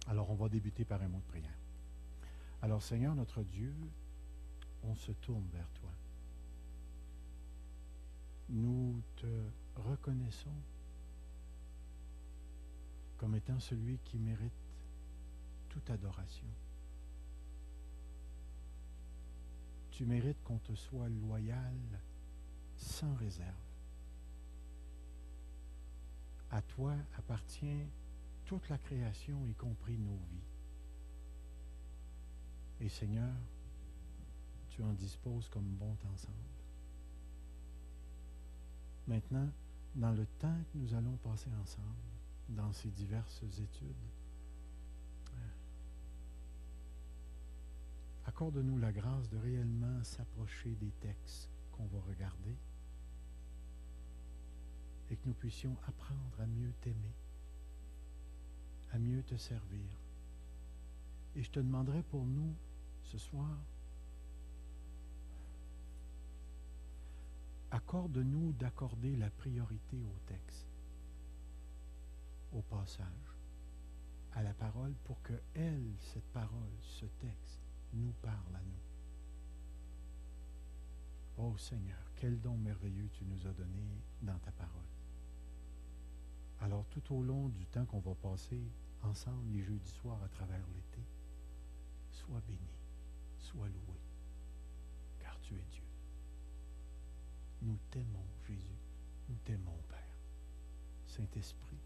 Alors, on va débuter par un mot de prière. Alors, Seigneur notre Dieu, on se tourne vers toi. Nous te reconnaissons comme étant celui qui mérite toute adoration. Tu mérites qu'on te soit loyal sans réserve. À toi appartient toute la création, y compris nos vies. Et Seigneur, tu en disposes comme bon t'ensemble. Maintenant, dans le temps que nous allons passer ensemble, dans ces diverses études, accorde-nous la grâce de réellement s'approcher des textes qu'on va regarder et que nous puissions apprendre à mieux t'aimer, à mieux te servir. Et je te demanderai pour nous, ce soir, accorde-nous d'accorder la priorité au texte, au passage, à la parole, pour que elle, cette parole, ce texte, nous parle à nous. Oh Seigneur, quel don merveilleux tu nous as donné dans ta parole. Alors tout au long du temps qu'on va passer ensemble les jeudis soirs à travers l'été, sois béni, sois loué, car tu es Dieu. Nous t'aimons, Jésus. Nous t'aimons, Père. Saint-Esprit,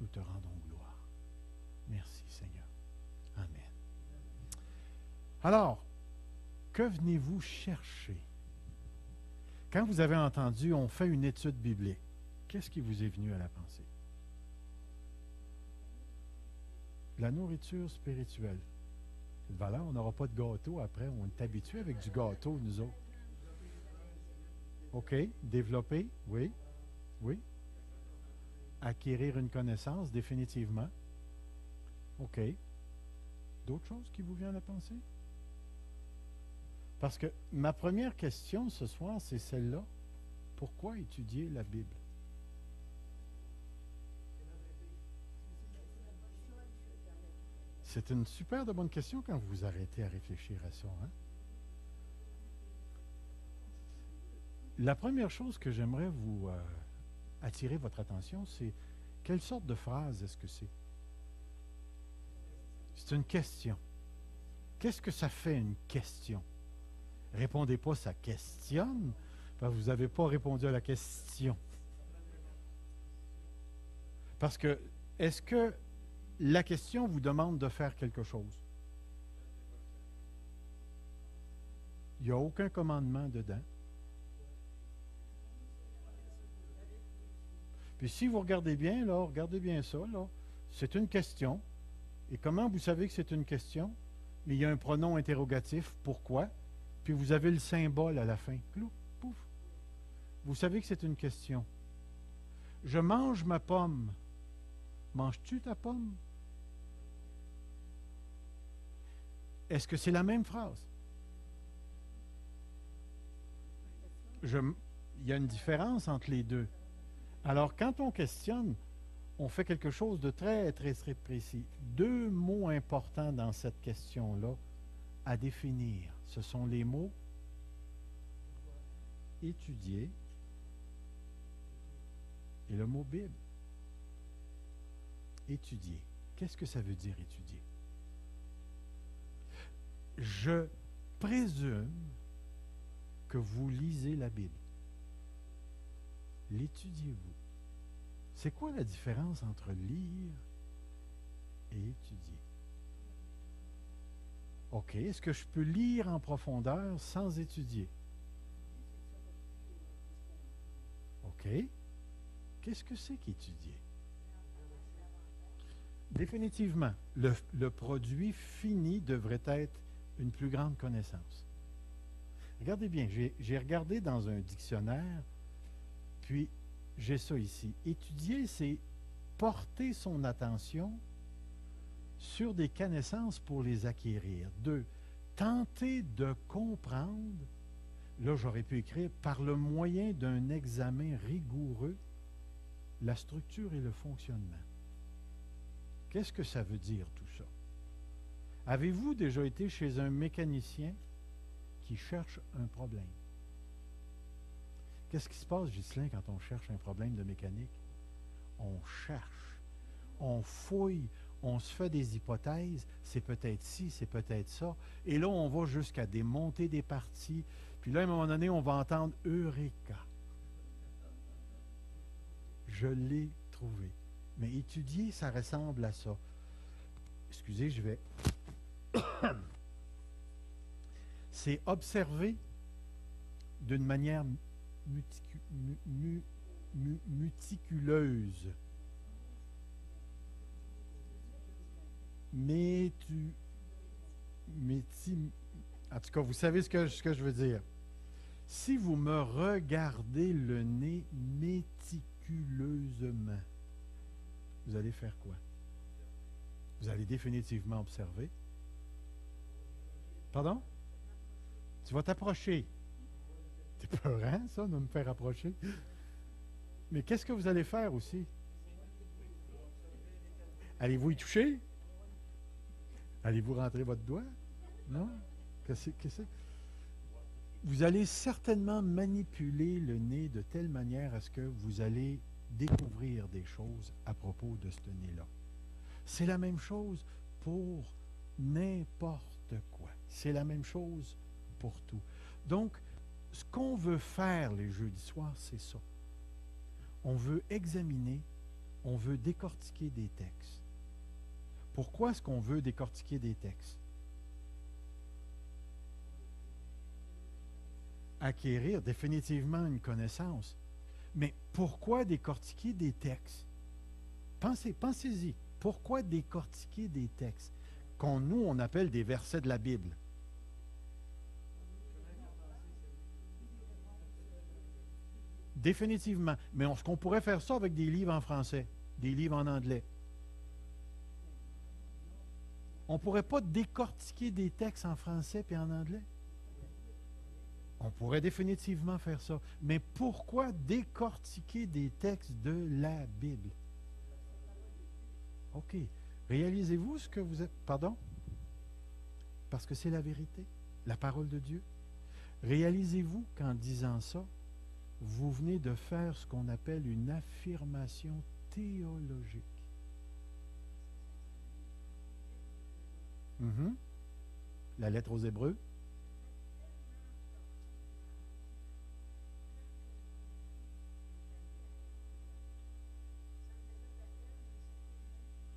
nous te rendons gloire. Merci, Seigneur. Amen. Alors, que venez-vous chercher? Quand vous avez entendu, on fait une étude biblique, qu'est-ce qui vous est venu à la pensée? La nourriture spirituelle. Voilà, on n'aura pas de gâteau après. On est habitué avec du gâteau, nous autres. OK. Développer, oui. Oui. Acquérir une connaissance, définitivement. OK. D'autres choses qui vous viennent à la pensée? Parce que ma première question ce soir, c'est celle-là. Pourquoi étudier la Bible? C'est une super de bonne question quand vous vous arrêtez à réfléchir à ça. Hein? La première chose que j'aimerais vous attirer votre attention, c'est quelle sorte de phrase est-ce que c'est? C'est une question. Qu'est-ce que ça fait une question? Répondez pas, ça questionne, parce que vous n'avez pas répondu à la question. Parce que, est-ce que la question vous demande de faire quelque chose? Il n'y a aucun commandement dedans. Puis si vous regardez bien, là, regardez bien ça, là, c'est une question. Et comment vous savez que c'est une question? Mais il y a un pronom interrogatif, pourquoi? Puis vous avez le symbole à la fin. Clou, pouf. Vous savez que c'est une question. Je mange ma pomme. Manges-tu ta pomme? Est-ce que c'est la même phrase? Il y a une différence entre les deux. Alors, quand on questionne, on fait quelque chose de très, très, très précis. Deux mots importants dans cette question-là à définir. Ce sont les mots étudier et le mot Bible. Étudier. Qu'est-ce que ça veut dire étudier? Je présume que vous lisez la Bible. L'étudiez-vous? C'est quoi la différence entre lire et étudier? OK. Est-ce que je peux lire en profondeur sans étudier? OK. Qu'est-ce que c'est qu'étudier? Définitivement, le produit fini devrait être une plus grande connaissance. Regardez bien, j'ai regardé dans un dictionnaire, puis j'ai ça ici. Étudier, c'est porter son attention sur des connaissances pour les acquérir. 2. Tenter de comprendre, là j'aurais pu écrire, par le moyen d'un examen rigoureux, la structure et le fonctionnement. Qu'est-ce que ça veut dire tout ça? Avez-vous déjà été chez un mécanicien qui cherche un problème? Qu'est-ce qui se passe, Ghislain, quand on cherche un problème de mécanique? On cherche, on fouille, on se fait des hypothèses, c'est peut-être ci, c'est peut-être ça. Et là, on va jusqu'à démonter des parties. Puis là, à un moment donné, on va entendre Eureka. Je l'ai trouvé. Mais étudier, ça ressemble à ça. Excusez, je vais... C'est observer d'une manière méticuleuse. En tout cas, vous savez ce que je veux dire. Si vous me regardez le nez méticuleusement, vous allez faire quoi? Vous allez définitivement observer. Pardon? Tu vas t'approcher. C'est peurant, ça, de me faire approcher. Mais qu'est-ce que vous allez faire aussi? Allez-vous y toucher? Allez-vous rentrer votre doigt? Non? Qu'est-ce que c'est? Vous allez certainement manipuler le nez de telle manière à ce que vous allez découvrir des choses à propos de ce nez-là. C'est la même chose pour n'importe quoi. C'est la même chose pour tout. Donc, ce qu'on veut faire les jeudis soirs, c'est ça. On veut examiner, on veut décortiquer des textes. Pourquoi est-ce qu'on veut décortiquer des textes? Acquérir définitivement une connaissance. Mais pourquoi décortiquer des textes? Pensez-y. Pourquoi décortiquer des textes nous, on appelle des versets de la Bible? Définitivement. Mais est-ce qu'on pourrait faire ça avec des livres en français, des livres en anglais? On ne pourrait pas décortiquer des textes en français et en anglais? On pourrait définitivement faire ça. Mais pourquoi décortiquer des textes de la Bible? OK. Réalisez-vous ce que vous êtes... Pardon? Parce que c'est la vérité, la parole de Dieu. Réalisez-vous qu'en disant ça, vous venez de faire ce qu'on appelle une affirmation théologique. La lettre aux Hébreux.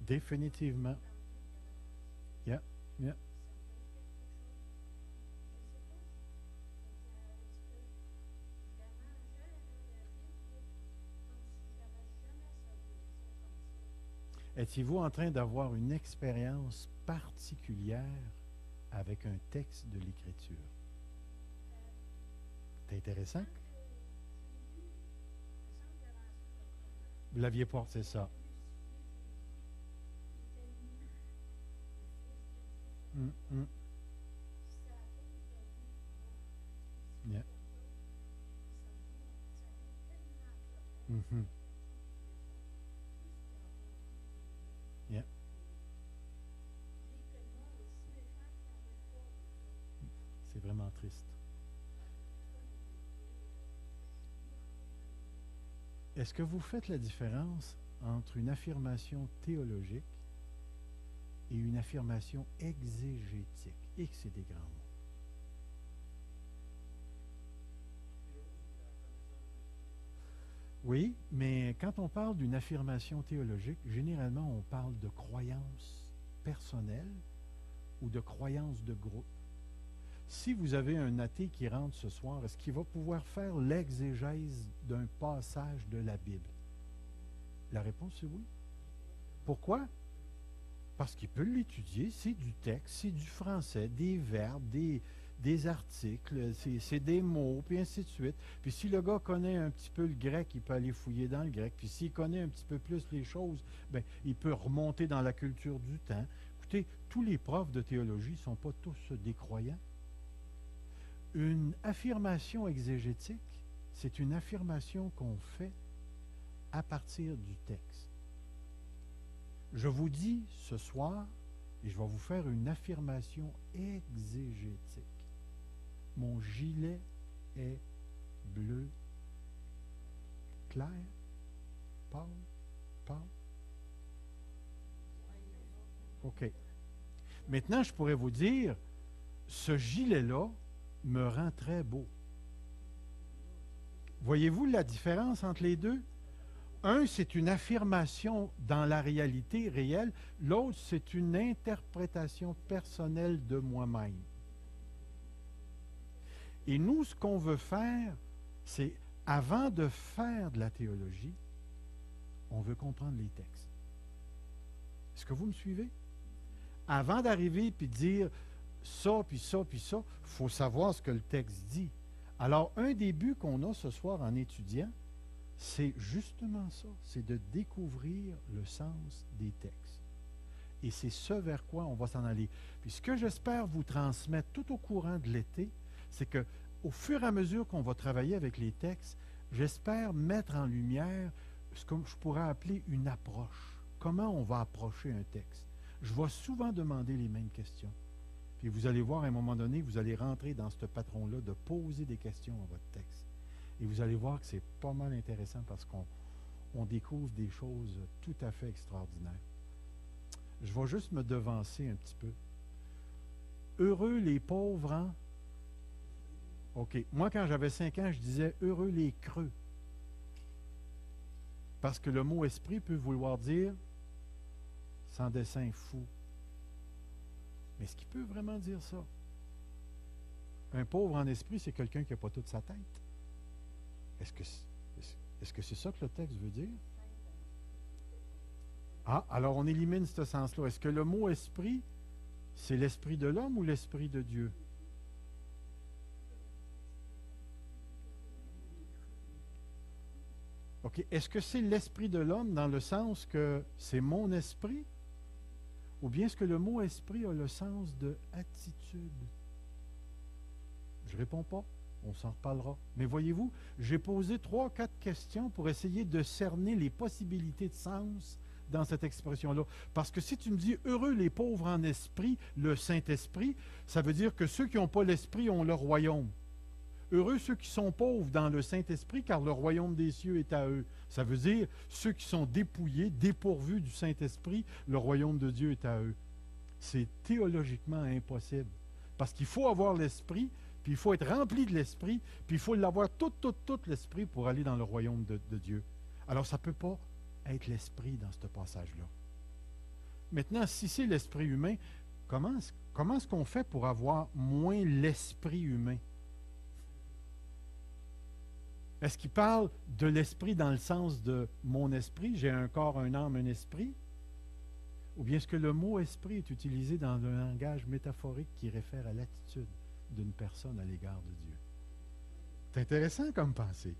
Définitivement. Yeah, yeah. Étiez-vous en train d'avoir une expérience particulière avec un texte de l'Écriture? C'est intéressant. Vous l'aviez pas, c'est ça. Yeah. Yeah. C'est vraiment triste. Est-ce que vous faites la différence entre une affirmation théologique et une affirmation exégétique? Et que c'est des grands mots. Oui, mais quand on parle d'une affirmation théologique, généralement on parle de croyances personnelles ou de croyances de groupe. Si vous avez un athée qui rentre ce soir, est-ce qu'il va pouvoir faire l'exégèse d'un passage de la Bible? La réponse est oui. Pourquoi? Parce qu'il peut l'étudier, c'est du texte, c'est du français, des verbes, des articles, c'est des mots, puis ainsi de suite. Puis si le gars connaît un petit peu le grec, il peut aller fouiller dans le grec. Puis s'il connaît un petit peu plus les choses, bien, il peut remonter dans la culture du temps. Écoutez, tous les profs de théologie ne sont pas tous des croyants. Une affirmation exégétique, c'est une affirmation qu'on fait à partir du texte. Je vous dis ce soir Et je vais vous faire une affirmation exégétique. Mon gilet est bleu clair, pâle, pâle. OK. Maintenant, je pourrais vous dire, ce gilet-là me rend très beau. Voyez-vous la différence entre les deux? Un, c'est une affirmation dans la réalité réelle. L'autre, c'est une interprétation personnelle de moi-même. Et nous, ce qu'on veut faire, c'est, avant de faire de la théologie, on veut comprendre les textes. Est-ce que vous me suivez? Avant d'arriver puis de dire ça, puis ça, puis ça, il faut savoir ce que le texte dit. Alors, un des buts qu'on a ce soir en étudiant, c'est justement ça, c'est de découvrir le sens des textes. Et c'est ce vers quoi on va s'en aller. Puis ce que j'espère vous transmettre tout au courant de l'été, c'est que au fur et à mesure qu'on va travailler avec les textes, j'espère mettre en lumière ce que je pourrais appeler une approche. Comment on va approcher un texte? Je vais souvent demander les mêmes questions. Puis vous allez voir, à un moment donné, vous allez rentrer dans ce patron-là de poser des questions à votre texte. Et vous allez voir que c'est pas mal intéressant parce qu'on découvre des choses tout à fait extraordinaires. Je vais juste me devancer un petit peu. Heureux les pauvres, hein? OK. Moi, quand j'avais 5 ans, je disais heureux les creux. Parce que le mot esprit peut vouloir dire sans dessein fou. Mais est-ce qu'il peut vraiment dire ça? Un pauvre en esprit, c'est quelqu'un qui n'a pas toute sa tête. Est-ce que c'est ça que le texte veut dire? Ah, alors on élimine ce sens-là. Est-ce que le mot esprit, c'est l'esprit de l'homme ou l'esprit de Dieu? OK. Est-ce que c'est l'esprit de l'homme dans le sens que c'est mon esprit? Ou bien est-ce que le mot esprit a le sens de attitude? Je ne réponds pas. On s'en reparlera. Mais voyez-vous, j'ai posé 3 ou 4 questions pour essayer de cerner les possibilités de sens dans cette expression-là. Parce que si tu me dis « heureux les pauvres en esprit », le Saint-Esprit, ça veut dire que ceux qui n'ont pas l'esprit ont le royaume. Heureux ceux qui sont pauvres dans le Saint-Esprit, car le royaume des cieux est à eux. Ça veut dire ceux qui sont dépouillés, dépourvus du Saint-Esprit, le royaume de Dieu est à eux. C'est théologiquement impossible. Parce qu'il faut avoir l'esprit, puis il faut être rempli de l'esprit, puis il faut l'avoir tout l'esprit pour aller dans le royaume de Dieu. Alors ça ne peut pas être l'esprit dans ce passage-là. Maintenant, si c'est l'esprit humain, comment est-ce qu'on fait pour avoir moins l'esprit humain? Est-ce qu'il parle de l'esprit dans le sens de mon esprit, j'ai un corps, un âme, un esprit? Ou bien est-ce que le mot esprit est utilisé dans un langage métaphorique qui réfère à l'attitude d'une personne à l'égard de Dieu? C'est intéressant comme pensée.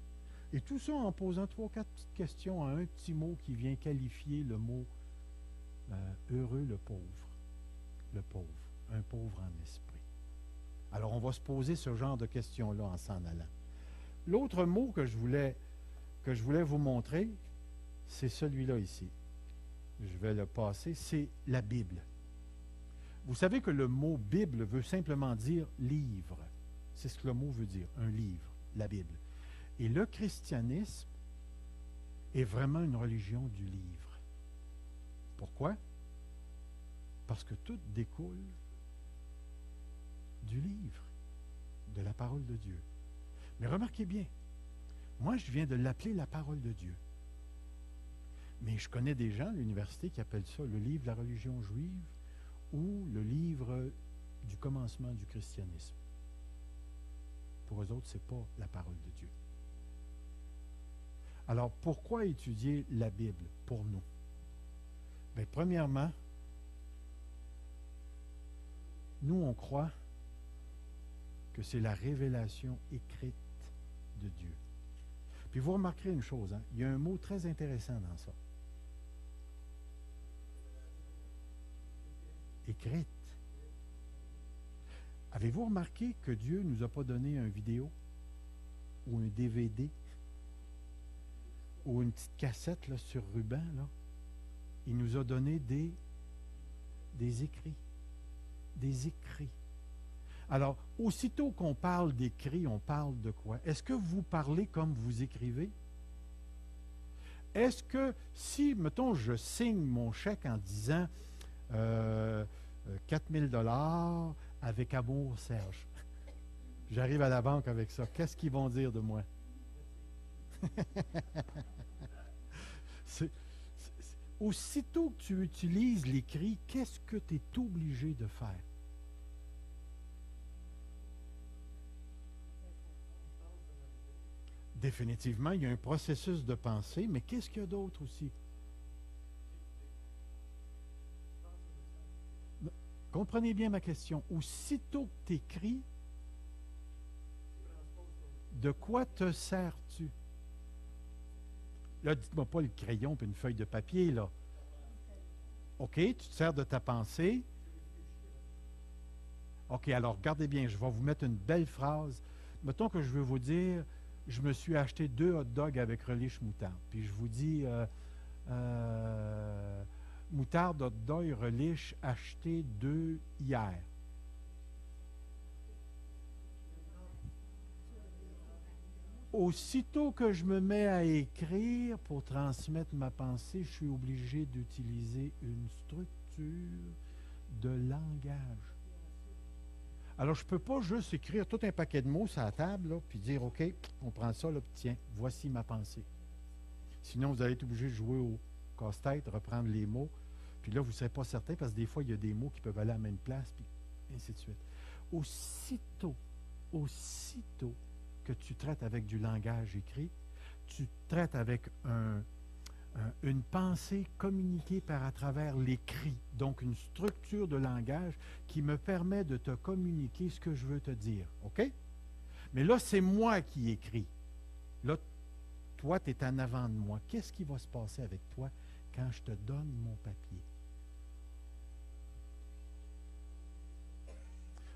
Et tout ça en posant 3 ou 4 petites questions à un petit mot qui vient qualifier le mot heureux le pauvre. Le pauvre, un pauvre en esprit. Alors on va se poser ce genre de questions-là en s'en allant. L'autre mot que je voulais vous montrer, c'est celui-là ici. Je vais le passer, c'est la Bible. Vous savez que le mot Bible veut simplement dire livre. C'est ce que le mot veut dire, un livre, la Bible. Et le christianisme est vraiment une religion du livre. Pourquoi? Parce que tout découle du livre, de la parole de Dieu. Mais remarquez bien, moi je viens de l'appeler la parole de Dieu. Mais je connais des gens à l'université qui appellent ça le livre de la religion juive ou le livre du commencement du christianisme. Pour eux autres, ce n'est pas la parole de Dieu. Alors, pourquoi étudier la Bible pour nous? Bien, premièrement, nous, on croit que c'est la révélation écrite de Dieu. Puis vous remarquerez une chose, hein? Il y a un mot très intéressant dans ça. Écrite. Avez-vous remarqué que Dieu ne nous a pas donné un vidéo ou un DVD ou une petite cassette là, sur ruban? Là? Il nous a donné des Des écrits. Des écrits. Alors, aussitôt qu'on parle d'écrit, on parle de quoi? Est-ce que vous parlez comme vous écrivez? Est-ce que si, mettons, je signe mon chèque en disant 4 000 $ avec amour, Serge, j'arrive à la banque avec ça, qu'est-ce qu'ils vont dire de moi? Aussitôt que tu utilises l'écrit, qu'est-ce que tu es obligé de faire? Définitivement, il y a un processus de pensée, mais qu'est-ce qu'il y a d'autre aussi? Comprenez bien ma question. Aussitôt que tu écris, de quoi te sers-tu? Là, dites-moi pas le crayon et une feuille de papier, là. OK, tu te sers de ta pensée. OK, alors regardez bien, je vais vous mettre une belle phrase. Mettons que je veux vous dire, je me suis acheté 2 hot dogs avec relish moutarde. Puis je vous dis, moutarde, hot dog, relish, acheté 2 hier. Aussitôt que je me mets à écrire pour transmettre ma pensée, je suis obligé d'utiliser une structure de langage. Alors, je ne peux pas juste écrire tout un paquet de mots sur la table, là, puis dire, OK, on prend ça, là, puis tiens, voici ma pensée. Sinon, vous allez être obligé de jouer au casse-tête, reprendre les mots, puis là, vous ne serez pas certain, parce que des fois, il y a des mots qui peuvent aller à la même place, puis ainsi de suite. Aussitôt que tu traites avec du langage écrit, tu traites avec une pensée communiquée par à travers l'écrit, donc une structure de langage qui me permet de te communiquer ce que je veux te dire. OK? Mais là, c'est moi qui écris. Là, toi, tu es en avant de moi. Qu'est-ce qui va se passer avec toi quand je te donne mon papier?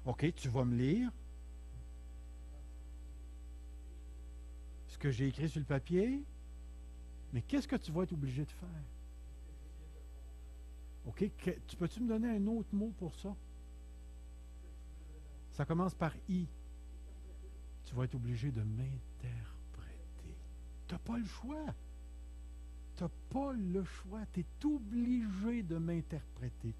OK, tu vas me lire ce que j'ai écrit sur le papier, mais qu'est-ce que tu vas être obligé de faire? OK, tu peux-tu me donner un autre mot pour ça? Ça commence par I. Tu vas être obligé de m'interpréter. Tu n'as pas le choix. Tu n'as pas le choix. Tu es obligé de m'interpréter.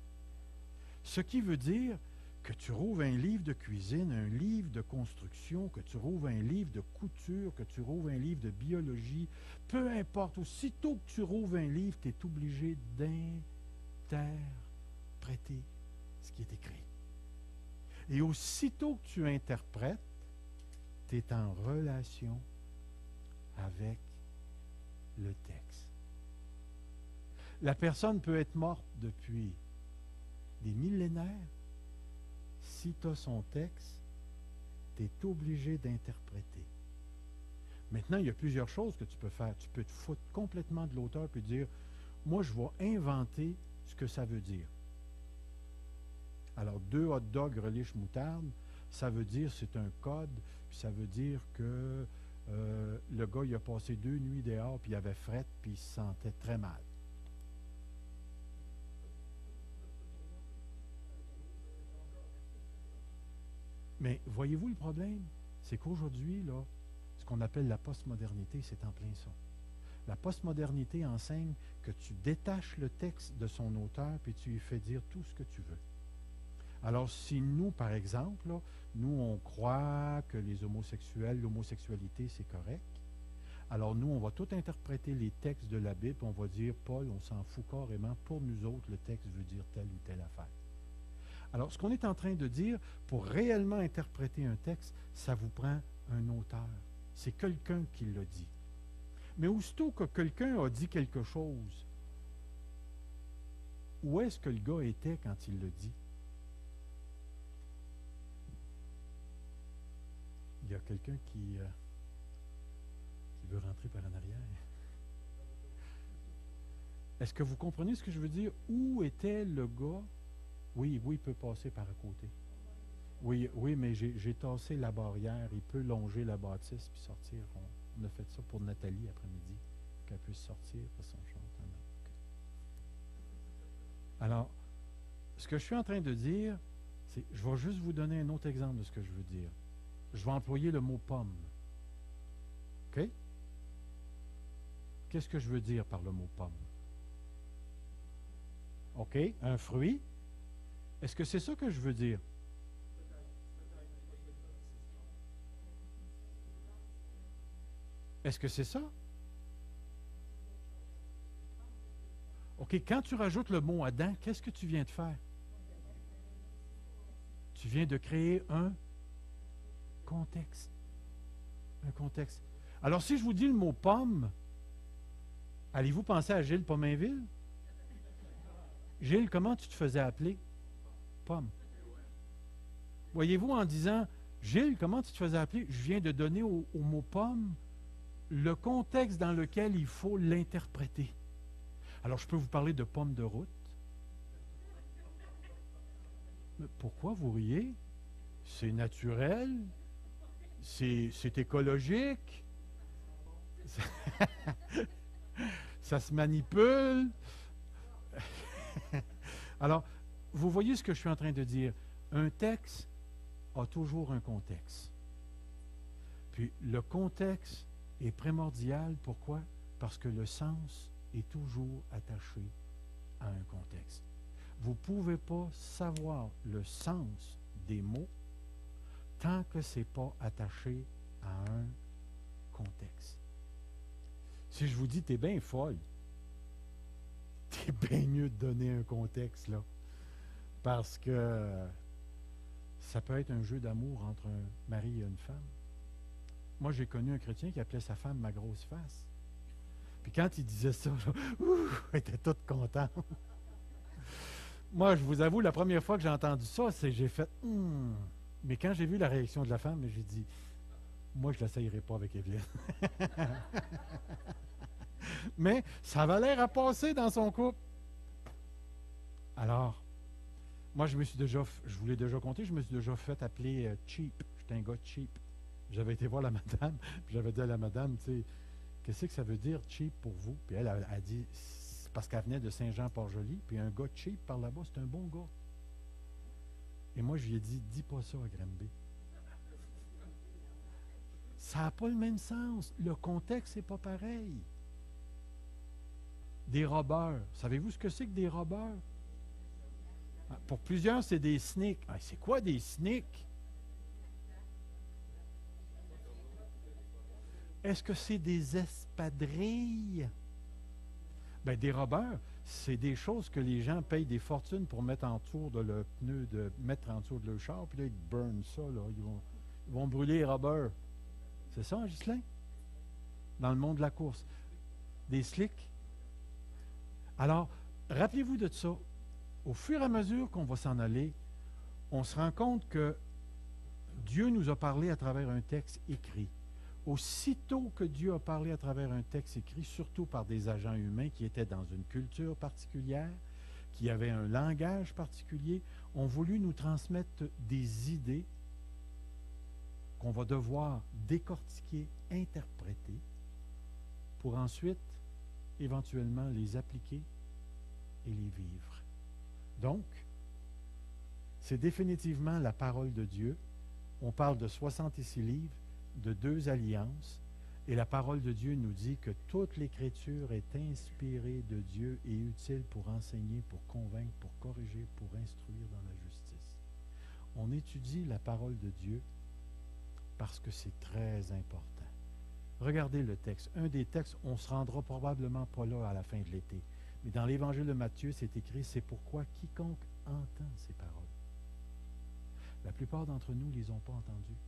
Ce qui veut dire que tu rouvres un livre de cuisine, un livre de construction, que tu rouvres un livre de couture, que tu rouvres un livre de biologie, peu importe, aussitôt que tu rouvres un livre, tu es obligé d'interpréter ce qui est écrit. Et aussitôt que tu interprètes, tu es en relation avec le texte. La personne peut être morte depuis des millénaires. Si tu as son texte, tu es obligé d'interpréter. Maintenant, il y a plusieurs choses que tu peux faire. Tu peux te foutre complètement de l'auteur et dire, moi, je vais inventer ce que ça veut dire. Alors, 2 hot dogs relish moutarde, ça veut dire, c'est un code, puis ça veut dire que le gars, il a passé 2 nuits dehors, puis il avait fret, puis il se sentait très mal. Mais voyez-vous le problème? C'est qu'aujourd'hui, là, ce qu'on appelle la postmodernité, c'est en plein ça. La postmodernité enseigne que tu détaches le texte de son auteur puis tu lui fais dire tout ce que tu veux. Alors, si nous, par exemple, là, nous, on croit que les homosexuels, l'homosexualité, c'est correct, alors nous, on va tout interpréter les textes de la Bible, on va dire, Paul, on s'en fout carrément, pour nous autres, le texte veut dire telle ou telle affaire. Alors, ce qu'on est en train de dire, pour réellement interpréter un texte, ça vous prend un auteur. C'est quelqu'un qui l'a dit. Mais aussitôt que quelqu'un a dit quelque chose, où est-ce que le gars était quand il l'a dit? Il y a quelqu'un qui veut rentrer par en arrière. Est-ce que vous comprenez ce que je veux dire? Où était le gars? Oui, il peut passer par à côté. Oui, mais j'ai tassé la barrière. Il peut longer la bâtisse puis sortir. On a fait ça pour Nathalie après-midi, qu'elle puisse sortir parce qu'on chante. Alors, ce que je suis en train de dire, c'est, je vais juste vous donner un autre exemple de ce que je veux dire. Je vais employer le mot pomme. OK? Qu'est-ce que je veux dire par le mot pomme? OK, un fruit. Est-ce que c'est ça que je veux dire? Est-ce que c'est ça? OK, quand tu rajoutes le mot Adam, qu'est-ce que tu viens de faire? Tu viens de créer un contexte. Un contexte. Alors, si je vous dis le mot pomme, allez-vous penser à Gilles Pomainville? Gilles, comment tu te faisais appeler? Pomme. Voyez-vous, en disant, Gilles, comment tu te faisais appeler? Je viens de donner au mot pomme le contexte dans lequel il faut l'interpréter. Alors, je peux vous parler de pomme de route. Mais pourquoi vous riez? C'est naturel, c'est écologique, ça se manipule. Alors, vous voyez ce que je suis en train de dire. Un texte a toujours un contexte. Puis, le contexte est primordial. Pourquoi? Parce que le sens est toujours attaché à un contexte. Vous ne pouvez pas savoir le sens des mots tant que ce n'est pas attaché à un contexte. Si je vous dis, t'es bien folle, t'es bien mieux de donner un contexte, là. Parce que ça peut être un jeu d'amour entre un mari et une femme. Moi, j'ai connu un chrétien qui appelait sa femme ma grosse face. Puis quand il disait ça, là, elle était toute contente. Moi, je vous avoue, la première fois que j'ai entendu ça, c'est j'ai fait Mais quand j'ai vu la réaction de la femme, j'ai dit moi, je ne l'essayerai pas avec Evelyne. Mais ça avait l'air à passer dans son couple. Alors, moi, je vous l'ai déjà compté, je me suis déjà fait appeler cheap. J'étais un gars cheap. J'avais été voir la madame, puis j'avais dit à la madame, tu sais, qu'est-ce que ça veut dire cheap pour vous? Puis elle a dit, c'est parce qu'elle venait de Saint-Jean-Port-Joli, puis un gars cheap par là-bas, c'est un bon gars. Et moi, je lui ai dit, dis pas ça à Granby. Ça n'a pas le même sens. Le contexte n'est pas pareil. Des robeurs. Savez-vous ce que c'est que des robeurs? Pour plusieurs, c'est des sneaks. C'est quoi des sneaks? Est-ce que c'est des espadrilles? Bien, des robeurs, c'est des choses que les gens payent des fortunes pour mettre en dessous de leur pneu, mettre en dessous de leur char, puis là, ils burnent ça, là. Ils vont brûler les robeurs. C'est ça, Ghislain? Dans le monde de la course. Des slicks. Alors, rappelez-vous de ça. Au fur et à mesure qu'on va s'en aller, on se rend compte que Dieu nous a parlé à travers un texte écrit. Aussitôt que Dieu a parlé à travers un texte écrit, surtout par des agents humains qui étaient dans une culture particulière, qui avaient un langage particulier, ont voulu nous transmettre des idées qu'on va devoir décortiquer, interpréter, pour ensuite, éventuellement, les appliquer et les vivre. Donc, c'est définitivement la parole de Dieu. On parle de 66 livres, de 2 alliances, et la parole de Dieu nous dit que toute l'Écriture est inspirée de Dieu et utile pour enseigner, pour convaincre, pour corriger, pour instruire dans la justice. On étudie la parole de Dieu parce que c'est très important. Regardez le texte. Un des textes, on ne se rendra probablement pas là à la fin de l'été. Mais dans l'Évangile de Matthieu, c'est écrit, c'est pourquoi quiconque entend ces paroles. La plupart d'entre nous ne les ont pas entendues.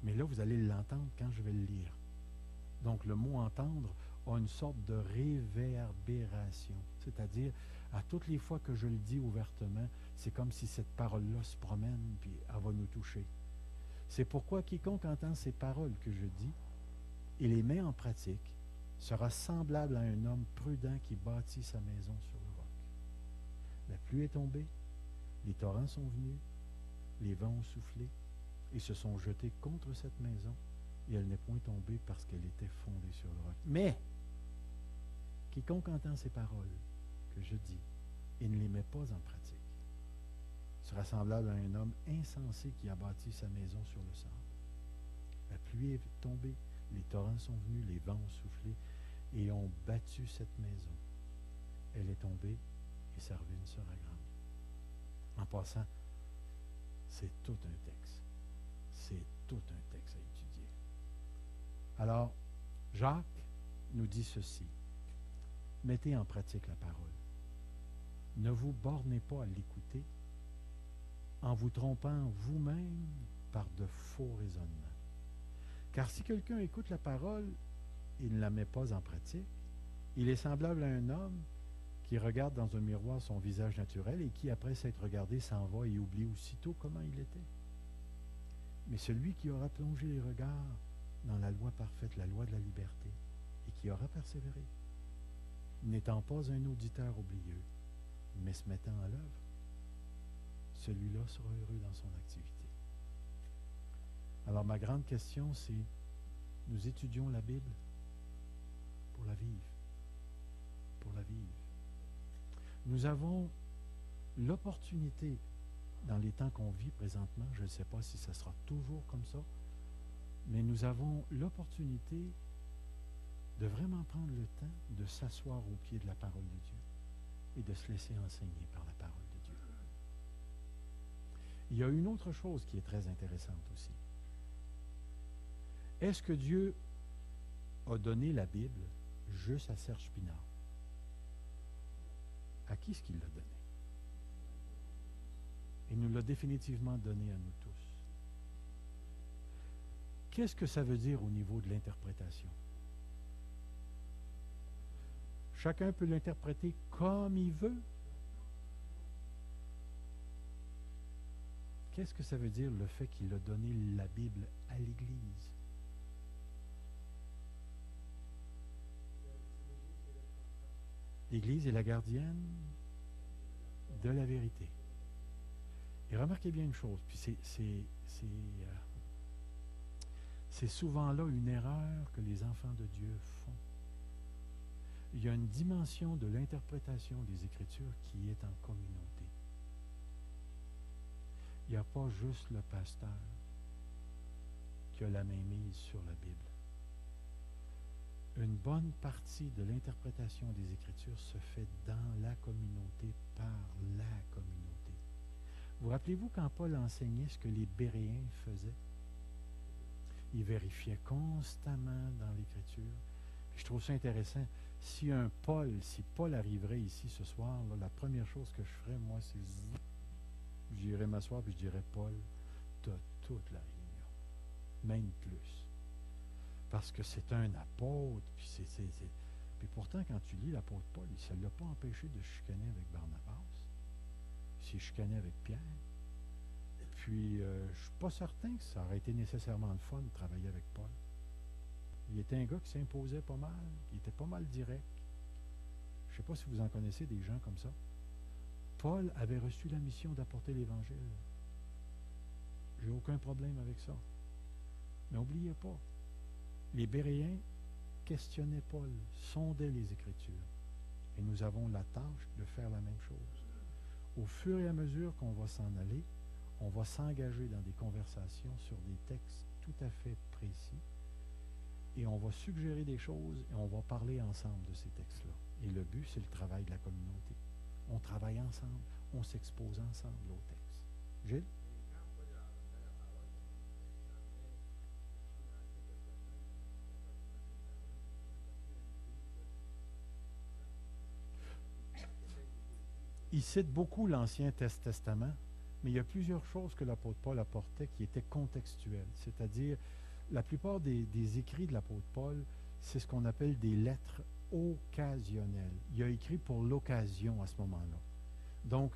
Mais là, vous allez l'entendre quand je vais le lire. Donc, le mot entendre a une sorte de réverbération. C'est-à-dire, à toutes les fois que je le dis ouvertement, c'est comme si cette parole-là se promène, puis elle va nous toucher. C'est pourquoi quiconque entend ces paroles que je dis et les met en pratique sera semblable à un homme prudent qui bâtit sa maison sur le roc. La pluie est tombée, les torrents sont venus, les vents ont soufflé et se sont jetés contre cette maison, et elle n'est point tombée parce qu'elle était fondée sur le roc. Mais, quiconque entend ces paroles que je dis et ne les met pas en pratique sera semblable à un homme insensé qui a bâti sa maison sur le sable. La pluie est tombée, les torrents sont venus, les vents ont soufflé et ont battu cette maison. Elle est tombée et sa ruine sera grande. En passant, c'est tout un texte. C'est tout un texte à étudier. Alors, Jacques nous dit ceci. Mettez en pratique la parole. Ne vous bornez pas à l'écouter en vous trompant vous-même par de faux raisonnements. Car si quelqu'un écoute la parole et ne la met pas en pratique, il est semblable à un homme qui regarde dans un miroir son visage naturel et qui, après s'être regardé, s'en va et oublie aussitôt comment il était. Mais celui qui aura plongé les regards dans la loi parfaite, la loi de la liberté, et qui aura persévéré, n'étant pas un auditeur oublieux, mais se mettant en l'œuvre, celui-là sera heureux dans son activité. Alors ma grande question, c'est, nous étudions la Bible pour la vivre. Pour la vivre. Nous avons l'opportunité, dans les temps qu'on vit présentement, je ne sais pas si ça sera toujours comme ça, mais nous avons l'opportunité de vraiment prendre le temps de s'asseoir au pied de la parole de Dieu et de se laisser enseigner par la parole de Dieu. Il y a une autre chose qui est très intéressante aussi. Est-ce que Dieu a donné la Bible juste à Serge Pinard? À qui est-ce qu'il l'a donné? Il nous l'a définitivement donné à nous tous. Qu'est-ce que ça veut dire au niveau de l'interprétation? Chacun peut l'interpréter comme il veut. Qu'est-ce que ça veut dire le fait qu'il a donné la Bible à l'Église? L'Église est la gardienne de la vérité. Et remarquez bien une chose, puis c'est souvent là une erreur que les enfants de Dieu font. Il y a une dimension de l'interprétation des Écritures qui est en communauté. Il n'y a pas juste le pasteur qui a la main mise sur la Bible. Une bonne partie de l'interprétation des Écritures se fait dans la communauté, par la communauté. Vous rappelez-vous quand Paul enseignait ce que les Béréens faisaient? Ils vérifiaient constamment dans l'Écriture. Je trouve ça intéressant. Si Paul arriverait ici ce soir, là, la première chose que je ferais, moi, c'est j'irais m'asseoir et je dirais, Paul, tu as toute la réunion, même plus. Parce que c'est un apôtre, puis pourtant, quand tu lis l'apôtre Paul, ça ne l'a pas empêché de chicaner avec Barnabas. Il s'est chicané avec Pierre. Puis, je ne suis pas certain que ça aurait été nécessairement le fun de travailler avec Paul. Il était un gars qui s'imposait pas mal. Il était pas mal direct. Je ne sais pas si vous en connaissez des gens comme ça. Paul avait reçu la mission d'apporter l'Évangile. J'ai aucun problème avec ça. Mais n'oubliez pas, les Béréens questionnaient Paul, sondaient les Écritures. Et nous avons la tâche de faire la même chose. Au fur et à mesure qu'on va s'en aller, on va s'engager dans des conversations sur des textes tout à fait précis. Et on va suggérer des choses et on va parler ensemble de ces textes-là. Et le but, c'est le travail de la communauté. On travaille ensemble, on s'expose ensemble aux textes. Gilles? Il cite beaucoup l'Ancien Testament, mais il y a plusieurs choses que l'apôtre Paul apportait qui étaient contextuelles. C'est-à-dire, la plupart des écrits de l'apôtre Paul, c'est ce qu'on appelle des lettres occasionnelles. Il a écrit pour l'occasion à ce moment-là. Donc,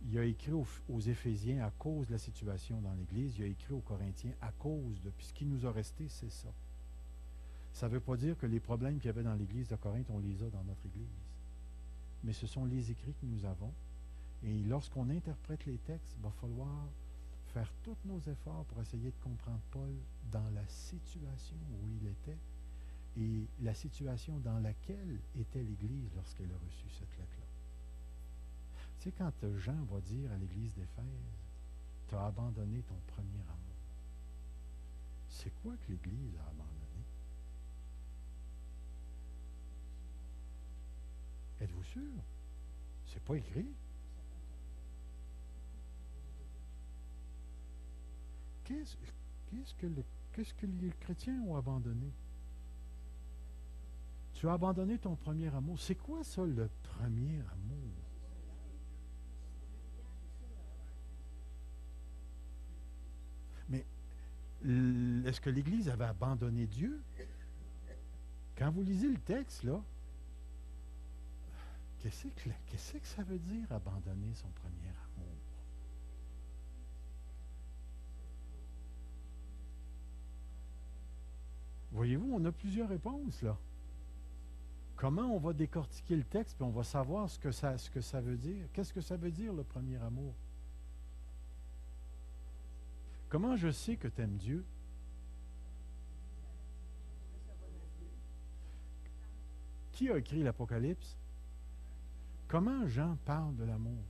il a écrit aux Éphésiens à cause de la situation dans l'Église, il a écrit aux Corinthiens à cause de... Puis ce qui nous a resté, c'est ça. Ça ne veut pas dire que les problèmes qu'il y avait dans l'Église de Corinthe, on les a dans notre Église. Mais ce sont les écrits que nous avons. Et lorsqu'on interprète les textes, il va falloir faire tous nos efforts pour essayer de comprendre Paul dans la situation où il était et la situation dans laquelle était l'Église lorsqu'elle a reçu cette lettre-là. Tu sais, quand Jean va dire à l'église d'Éphèse, tu as abandonné ton premier amour. C'est quoi que l'Église a abandonné? Êtes-vous sûr? C'est pas écrit. Qu'est-ce que les chrétiens ont abandonné? Tu as abandonné ton premier amour. C'est quoi ça, le premier amour? Mais est-ce que l'Église avait abandonné Dieu? Quand vous lisez le texte, là, qu'est-ce que ça veut dire abandonner son premier amour? Voyez-vous, on a plusieurs réponses, là. Comment on va décortiquer le texte, puis on va savoir ce que ça veut dire? Qu'est-ce que ça veut dire, le premier amour? Comment je sais que tu aimes Dieu? Qui a écrit l'Apocalypse? Comment Jean parle de l'amour?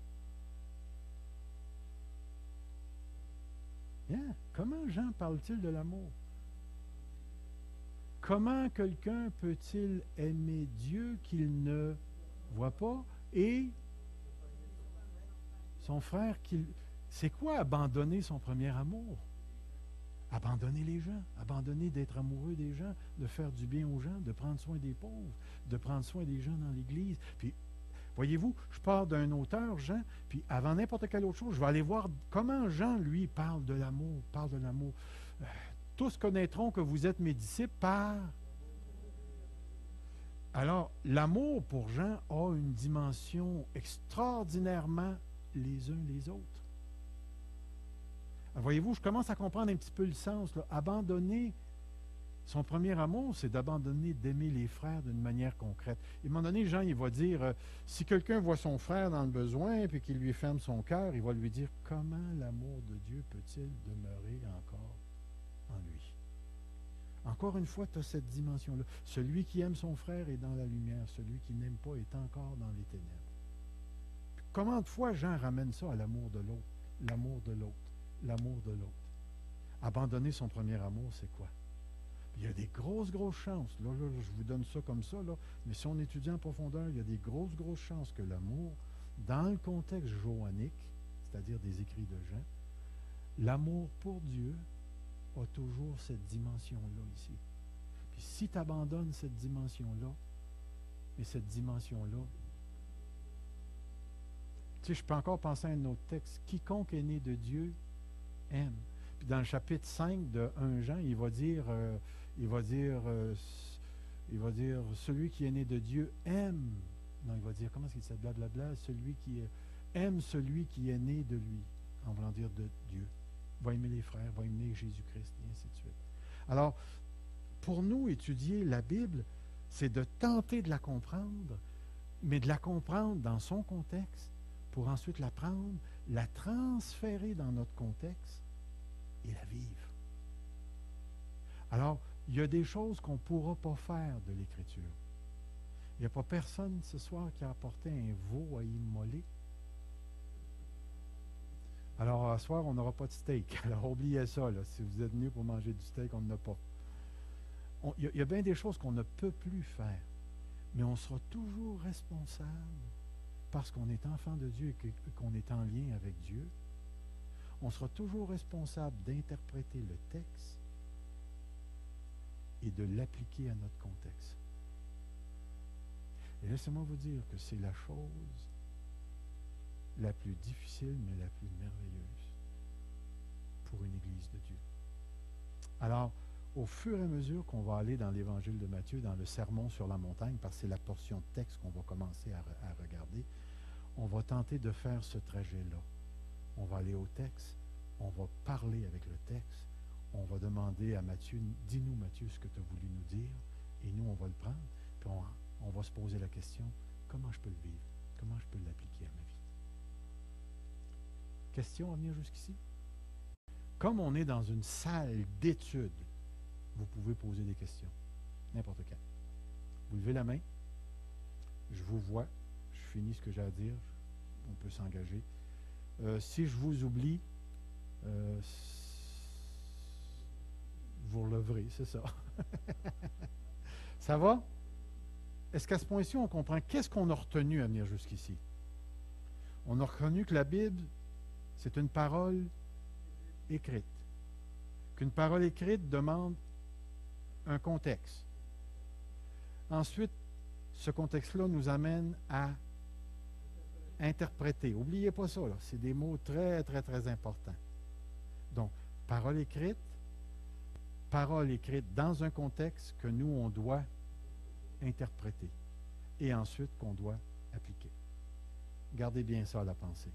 Hein? Comment Jean parle-t-il de l'amour? Comment quelqu'un peut-il aimer Dieu qu'il ne voit pas et son frère qu'il... C'est quoi abandonner son premier amour? Abandonner les gens, abandonner d'être amoureux des gens, de faire du bien aux gens, de prendre soin des pauvres, de prendre soin des gens dans l'Église. Puis, voyez-vous, je pars d'un auteur, Jean, puis avant n'importe quelle autre chose, je vais aller voir comment Jean, lui, parle de l'amour, parle de l'amour. Tous connaîtront que vous êtes mes disciples par... Alors, l'amour pour Jean a une dimension extraordinairement les uns les autres. Voyez-vous, je commence à comprendre un petit peu le sens, là. Abandonner son premier amour, c'est d'abandonner d'aimer les frères d'une manière concrète. Et à un moment donné, Jean, il va dire, si quelqu'un voit son frère dans le besoin puis qu'il lui ferme son cœur, il va lui dire, comment l'amour de Dieu peut-il demeurer encore en lui? Encore une fois, tu as cette dimension-là. Celui qui aime son frère est dans la lumière. Celui qui n'aime pas est encore dans les ténèbres. Puis, comment de fois Jean ramène ça à l'amour de l'autre? L'amour de l'autre. L'amour de l'autre. Abandonner son premier amour, c'est quoi? Il y a des grosses chances. Là, je vous donne ça comme ça, là. Mais si on étudie en profondeur, il y a des grosses chances que l'amour, dans le contexte joannique, c'est-à-dire des écrits de Jean, l'amour pour Dieu a toujours cette dimension-là ici. Puis si tu abandonnes cette dimension-là, et cette dimension-là, tu sais, je peux encore penser à un autre texte. Quiconque est né de Dieu aime. Puis dans le chapitre 5 de 1 Jean, il va dire, celui qui est né de Dieu aime. Non, il va dire, comment est-ce qu'il dit ça? Blablabla, celui qui aime celui qui est né de lui, en voulant dire de Dieu. Va aimer les frères, va aimer Jésus-Christ, et ainsi de suite. Alors, pour nous, étudier la Bible, c'est de tenter de la comprendre, mais de la comprendre dans son contexte, pour ensuite la prendre, la transférer dans notre contexte et la vivre. Alors, il y a des choses qu'on ne pourra pas faire de l'Écriture. Il n'y a pas personne ce soir qui a apporté un veau à immoler. Alors, à ce soir, on n'aura pas de steak. Alors, oubliez ça, là. Si vous êtes venus pour manger du steak, on n'en a pas. Il y a bien des choses qu'on ne peut plus faire. Mais on sera toujours responsable parce qu'on est enfant de Dieu et qu'on est en lien avec Dieu. On sera toujours responsable d'interpréter le texte et de l'appliquer à notre contexte. Et laissez-moi vous dire que c'est la chose la plus difficile, mais la plus merveilleuse pour une Église de Dieu. Alors, au fur et à mesure qu'on va aller dans l'Évangile de Matthieu, dans le Sermon sur la montagne, parce que c'est la portion de texte qu'on va commencer à regarder, on va tenter de faire ce trajet-là. On va aller au texte, on va parler avec le texte, on va demander à Matthieu, dis-nous Matthieu ce que tu as voulu nous dire, et nous on va le prendre, puis on va se poser la question, comment je peux le vivre? Comment je peux l'appliquer à ma vie? Question à venir jusqu'ici? Comme on est dans une salle d'études, vous pouvez poser des questions, n'importe quand. Vous levez la main, je vous vois, je finis ce que j'ai à dire, on peut s'engager. Si je vous oublie, vous releverez, c'est ça. Ça va? Est-ce qu'à ce point-ci, on comprend qu'est-ce qu'on a retenu à venir jusqu'ici? On a reconnu que la Bible, c'est une parole écrite. Qu'une parole écrite demande un contexte. Ensuite, ce contexte-là nous amène à interpréter. N'oubliez pas ça, là. C'est des mots très, très, très importants. Donc, parole écrite dans un contexte que nous, on doit interpréter et ensuite qu'on doit appliquer. Gardez bien ça à la pensée.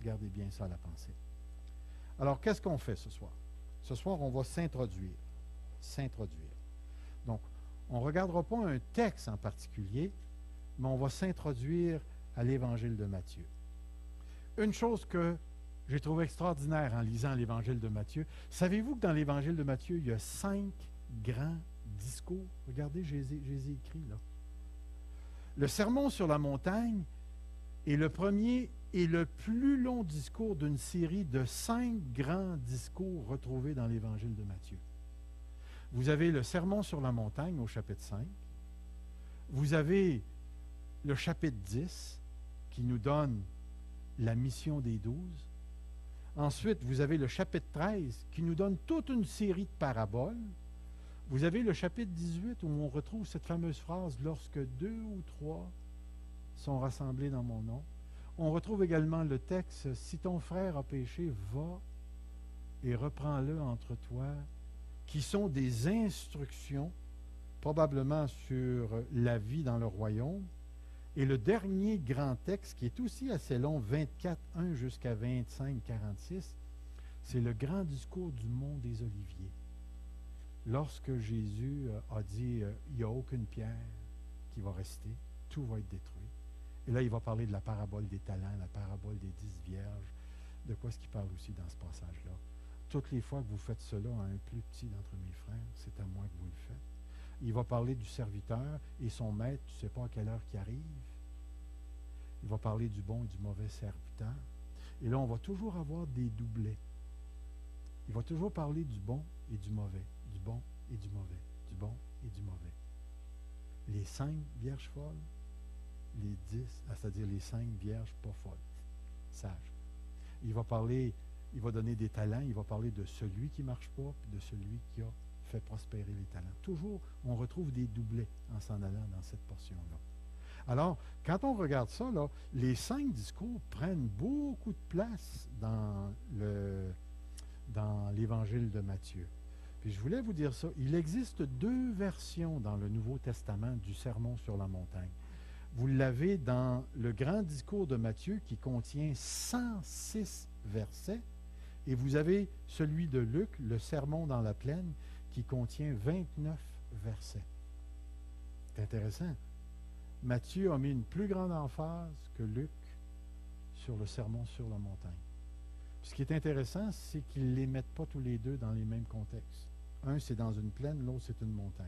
Gardez bien ça à la pensée. Alors, qu'est-ce qu'on fait ce soir? Ce soir, on va s'introduire. S'introduire. Donc, on ne regardera pas un texte en particulier, mais on va s'introduire à l'Évangile de Matthieu. Une chose que j'ai trouvé extraordinaire en lisant l'Évangile de Matthieu, savez-vous que dans l'Évangile de Matthieu, il y a 5 grands discours? Regardez, je les ai écrits là. Le Sermon sur la montagne est le premier et le plus long discours d'une série de 5 grands discours retrouvés dans l'Évangile de Matthieu. Vous avez le Sermon sur la montagne au chapitre 5. Vous avez le chapitre 10 qui nous donne la mission des 12. Ensuite, vous avez le chapitre 13 qui nous donne toute une série de paraboles. Vous avez le chapitre 18 où on retrouve cette fameuse phrase « Lorsque 2 ou 3 sont rassemblés dans mon nom ». On retrouve également le texte « Si ton frère a péché, va et reprends-le entre toi », qui sont des instructions probablement sur la vie dans le royaume. Et le dernier grand texte, qui est aussi assez long, 24:1 jusqu'à 25:46, c'est le grand discours du mont des Oliviers. Lorsque Jésus a dit il n'y a aucune pierre qui va rester, tout va être détruit. Et là, il va parler de la parabole des talents, la parabole des 10 vierges. De quoi est-ce qu'il parle aussi dans ce passage-là? Toutes les fois que vous faites cela à un plus petit d'entre mes frères, c'est à moi que vous le faites. Il va parler du serviteur et son maître, tu ne sais pas à quelle heure qu'il arrive. Il va parler du bon et du mauvais serviteur. Et là, on va toujours avoir des doublets. Il va toujours parler du bon et du mauvais, du bon et du mauvais, du bon et du mauvais. Les 5 vierges folles, les 10, c'est-à-dire les 5 vierges pas folles, sages. Il va parler, il va donner des talents, il va parler de celui qui ne marche pas, puis de celui qui a fait prospérer les talents. Toujours, on retrouve des doublets en s'en allant dans cette portion-là. Alors, quand on regarde ça, là, les 5 discours prennent beaucoup de place dans l'Évangile de Matthieu. Puis je voulais vous dire ça, il existe 2 versions dans le Nouveau Testament du Sermon sur la montagne. Vous l'avez dans le grand discours de Matthieu qui contient 106 versets, et vous avez celui de Luc, le Sermon dans la plaine, qui contient 29 versets. C'est intéressant. Matthieu a mis une plus grande emphase que Luc sur le Sermon sur la montagne. Puis ce qui est intéressant, c'est qu'ils ne les mettent pas tous les deux dans les mêmes contextes. Un, c'est dans une plaine, l'autre, c'est une montagne.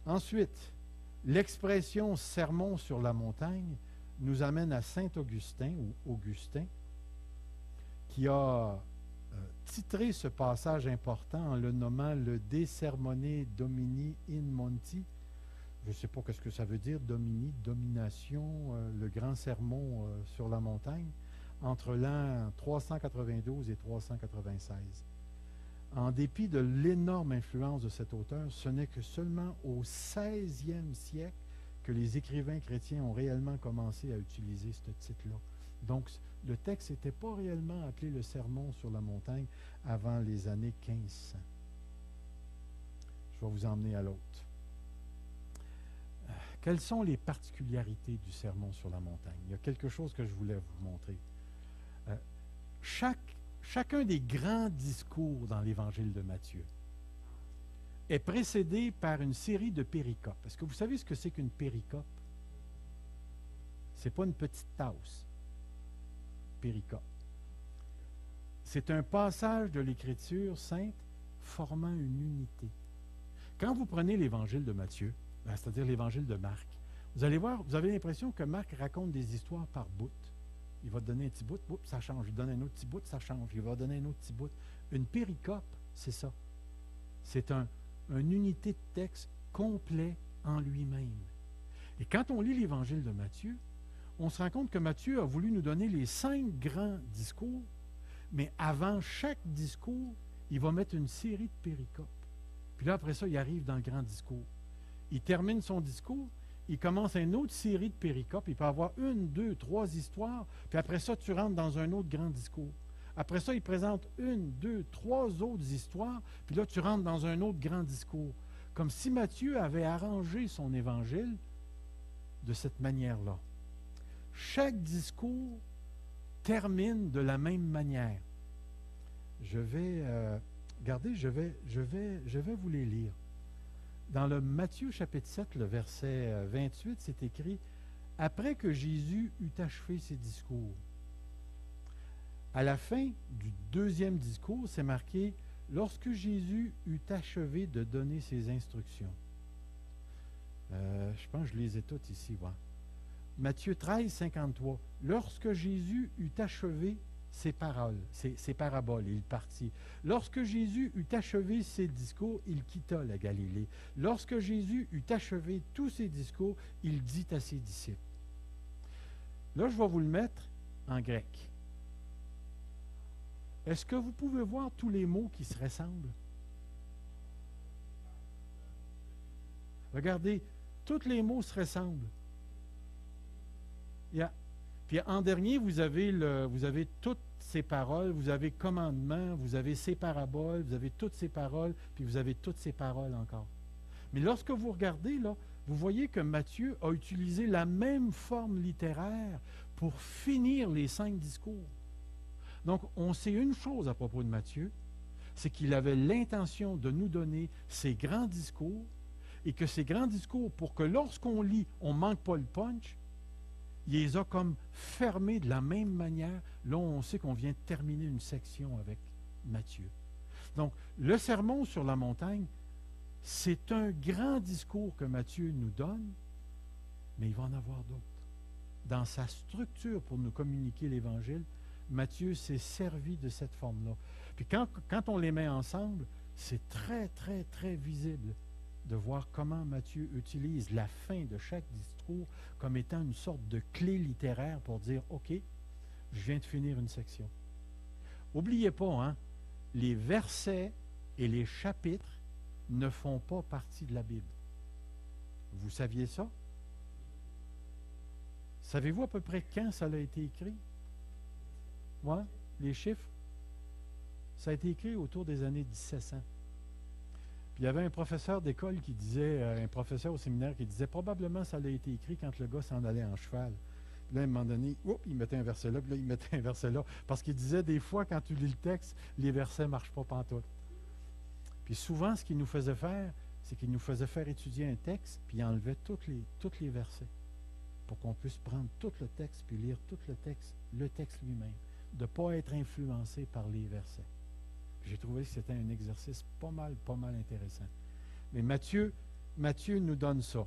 Ensuite, l'expression « sermon sur la montagne » nous amène à Saint Augustin, ou Augustin, qui a titré ce passage important en le nommant le De Sermone Domini in Monti. Je ne sais pas ce que ça veut dire, domini, domination, le grand sermon sur la montagne, entre l'an 392 et 396. En dépit de l'énorme influence de cet auteur, ce n'est que seulement au 16e siècle que les écrivains chrétiens ont réellement commencé à utiliser ce titre-là. Donc, le texte n'était pas réellement appelé le Sermon sur la montagne avant les années 1500. Je vais vous emmener à l'autre. Quelles sont les particularités du Sermon sur la montagne? Il y a quelque chose que je voulais vous montrer. Chacun des grands discours dans l'Évangile de Matthieu est précédé par une série de péricopes. Est-ce que vous savez ce que c'est qu'une péricope? Ce n'est pas une petite tasse. Péricope. C'est un passage de l'Écriture sainte formant une unité. Quand vous prenez l'Évangile de Matthieu, c'est-à-dire l'Évangile de Marc, Vous allez voir, vous avez l'impression que Marc raconte des histoires par bout. Il va te donner un petit bout, oups, ça change. Il donne un autre petit bout, ça change. Il va donner un autre petit bout. Une péricope, c'est ça. C'est une unité de texte complet en lui-même. Et quand on lit l'Évangile de Matthieu, on se rend compte que Matthieu a voulu nous donner les 5 grands discours, mais avant chaque discours, il va mettre une série de péricopes. Puis là, après ça, il arrive dans le grand discours. Il termine son discours, il commence une autre série de péricopes. Il peut avoir 1, 2, 3 histoires, puis après ça, tu rentres dans un autre grand discours. Après ça, il présente 1, 2, 3 autres histoires, puis là, tu rentres dans un autre grand discours. Comme si Matthieu avait arrangé son évangile de cette manière-là. Chaque discours termine de la même manière. Je vais, regardez, je vais vous les lire. Dans le Matthieu chapitre 7, le verset 28, c'est écrit « Après que Jésus eut achevé ses discours ». À la fin du 2e discours, c'est marqué « Lorsque Jésus eut achevé de donner ses instructions ». Je pense que je les ai toutes ici. Ouais. Matthieu 13, 53. « Lorsque Jésus eut achevé ses paroles, ses paraboles, il partit. Lorsque Jésus eut achevé ses discours, il quitta la Galilée. Lorsque Jésus eut achevé tous ses discours, il dit à ses disciples. » Là, je vais vous le mettre en grec. Est-ce que vous pouvez voir tous les mots qui se ressemblent? Regardez, tous les mots se ressemblent. Puis en dernier, vous avez toutes ces paroles, vous avez commandements, vous avez ces paraboles, vous avez toutes ces paroles, puis vous avez toutes ces paroles encore. Mais lorsque vous regardez, là, vous voyez que Matthieu a utilisé la même forme littéraire pour finir les 5 discours. Donc, on sait une chose à propos de Matthieu, c'est qu'il avait l'intention de nous donner ces grands discours, et que ces grands discours, pour que lorsqu'on lit, on ne manque pas le punch, il les a comme fermés de la même manière. Là, on sait qu'on vient de terminer une section avec Matthieu. Donc, le sermon sur la montagne, c'est un grand discours que Matthieu nous donne, mais il va en avoir d'autres. Dans sa structure pour nous communiquer l'Évangile, Matthieu s'est servi de cette forme-là. Puis quand on les met ensemble, c'est très, très, très visible de voir comment Matthieu utilise la fin de chaque discours comme étant une sorte de clé littéraire pour dire « OK, je viens de finir une section ». N'oubliez pas, hein, les versets et les chapitres ne font pas partie de la Bible. Vous saviez ça? Savez-vous à peu près quand ça a été écrit? Ouais, les chiffres? Ça a été écrit autour des années 1700. Puis il y avait un professeur d'école qui disait, un professeur au séminaire qui disait, probablement ça a été écrit quand le gars s'en allait en cheval. Puis là, à un moment donné, il mettait un verset là, puis là, il mettait un verset là. Parce qu'il disait, des fois, quand tu lis le texte, les versets ne marchent pas pantoute. Puis souvent, ce qu'il nous faisait faire, c'est qu'il nous faisait faire étudier un texte, puis il enlevait tous les versets, pour qu'on puisse prendre tout le texte, puis lire tout le texte lui-même, de ne pas être influencé par les versets. J'ai trouvé que c'était un exercice pas mal intéressant. Mais Matthieu nous donne ça.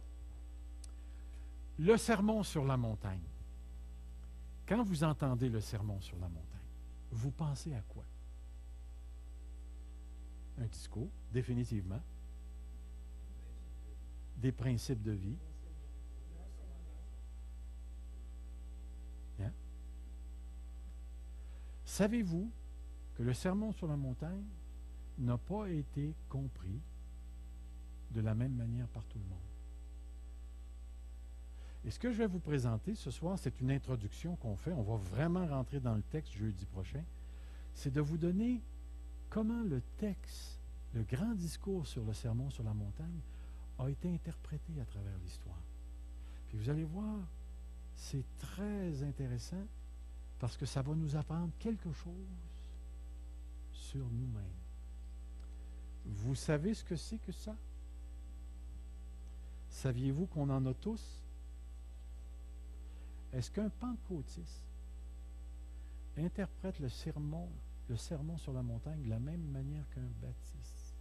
Le sermon sur la montagne. Quand vous entendez le sermon sur la montagne, vous pensez à quoi? Un discours, définitivement. Des principes de vie. Hein? Savez-vous que le sermon sur la montagne n'a pas été compris de la même manière par tout le monde? Et ce que je vais vous présenter ce soir, c'est une introduction qu'on fait. On va vraiment rentrer dans le texte jeudi prochain. C'est de vous donner comment le texte, le grand discours sur le sermon sur la montagne, a été interprété à travers l'histoire. Puis vous allez voir, c'est très intéressant parce que ça va nous apprendre quelque chose sur nous-mêmes. Vous savez ce que c'est que ça? Saviez-vous qu'on en a tous? Est-ce qu'un pentecôtiste interprète le sermon sur la montagne de la même manière qu'un baptiste?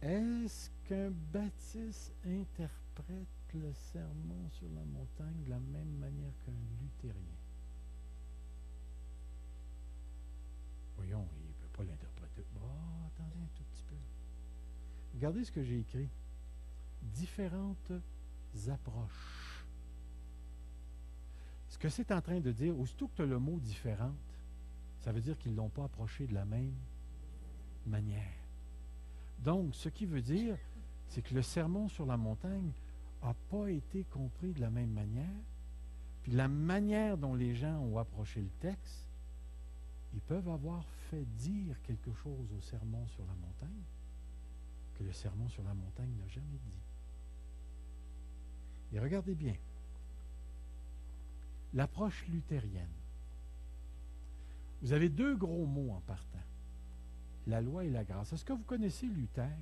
Est-ce qu'un baptiste interprète le sermon sur la montagne de la même manière qu'un luthérien? Voyons, il ne peut pas l'interpréter. Oh, attendez un tout petit peu. Regardez ce que j'ai écrit. Différentes approches. Ce que c'est en train de dire, aussitôt que tu as le mot différente, ça veut dire qu'ils ne l'ont pas approché de la même manière. Donc, ce qui veut dire, c'est que le sermon sur la montagne n'a pas été compris de la même manière. Puis la manière dont les gens ont approché le texte, ils peuvent avoir fait dire quelque chose au sermon sur la montagne que le sermon sur la montagne n'a jamais dit. Et regardez bien, l'approche luthérienne. Vous avez deux gros mots en partant. La loi et la grâce. Est-ce que vous connaissez Luther?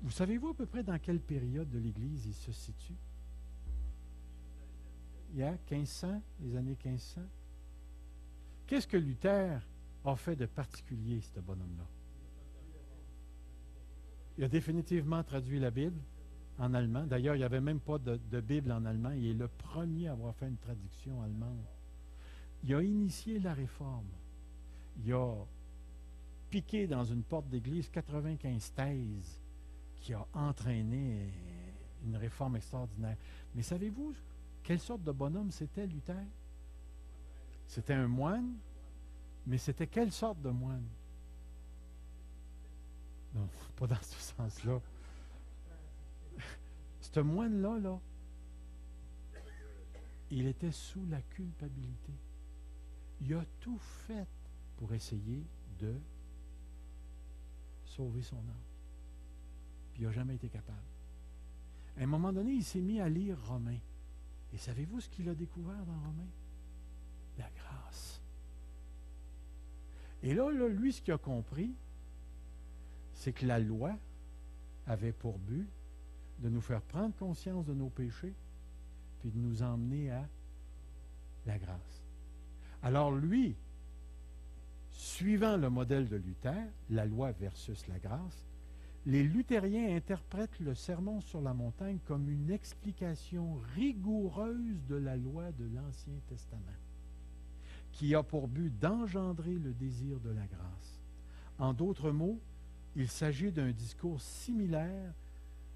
Vous savez-vous à peu près dans quelle période de l'Église il se situe? Il y a 1500, les années 1500. Qu'est-ce que Luther a fait de particulier, ce bonhomme-là? Il a définitivement traduit la Bible en allemand. D'ailleurs, il n'y avait même pas de Bible en allemand. Il est le premier à avoir fait une traduction allemande. Il a initié la réforme. Il a piqué dans une porte d'église 95 thèses qui a entraîné une réforme extraordinaire. Mais savez-vous quelle sorte de bonhomme c'était, Luther? C'était un moine, mais c'était quelle sorte de moine? Non, pas dans ce sens-là. Ce moine-là, là, il était sous la culpabilité. Il a tout fait pour essayer de sauver son âme. Puis il n'a jamais été capable. À un moment donné, il s'est mis à lire Romains. Et savez-vous ce qu'il a découvert dans Romains? La grâce. Et là, lui, ce qu'il a compris, c'est que la loi avait pour but de nous faire prendre conscience de nos péchés, puis de nous emmener à la grâce. Alors lui, suivant le modèle de Luther, la loi versus la grâce, les luthériens interprètent le sermon sur la montagne comme une explication rigoureuse de la loi de l'Ancien Testament, qui a pour but d'engendrer le désir de la grâce. En d'autres mots, il s'agit d'un discours similaire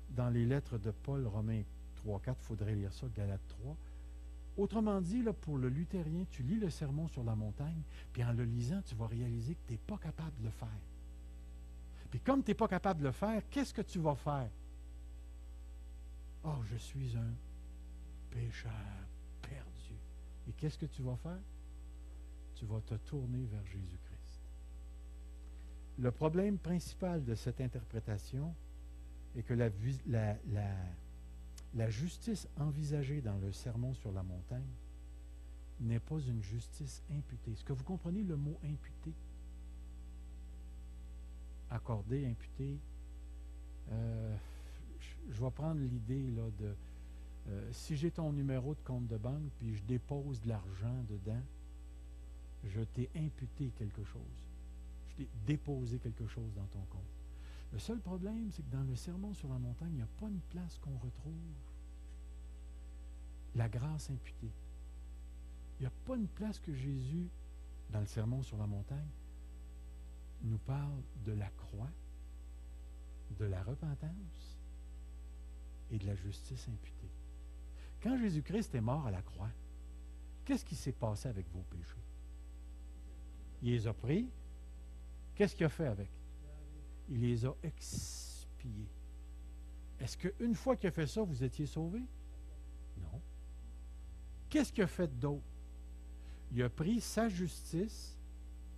dans les lettres de Paul, Romains 3-4, il faudrait lire ça, Galates 3. Autrement dit, là, pour le luthérien, tu lis le sermon sur la montagne, puis en le lisant, tu vas réaliser que tu n'es pas capable de le faire. Puis comme tu n'es pas capable de le faire, qu'est-ce que tu vas faire? Oh, je suis un pécheur perdu. Et qu'est-ce que tu vas faire? Tu vas te tourner vers Jésus-Christ. Le problème principal de cette interprétation est que la justice envisagée dans le sermon sur la montagne n'est pas une justice imputée. Est-ce que vous comprenez le mot imputé? Accordé, imputé. Je vais prendre l'idée là de si j'ai ton numéro de compte de banque puis je dépose de l'argent dedans, je t'ai imputé quelque chose. Je t'ai déposé quelque chose dans ton compte. Le seul problème, c'est que dans le sermon sur la montagne, il n'y a pas une place qu'on retrouve la grâce imputée. Il n'y a pas une place que Jésus, dans le sermon sur la montagne, nous parle de la croix, de la repentance et de la justice imputée. Quand Jésus-Christ est mort à la croix, qu'est-ce qui s'est passé avec vos péchés? Il les a pris. Qu'est-ce qu'il a fait avec? Il les a expiés. Est-ce qu'une fois qu'il a fait ça, vous étiez sauvés? Non. Qu'est-ce qu'il a fait d'autre? Il a pris sa justice,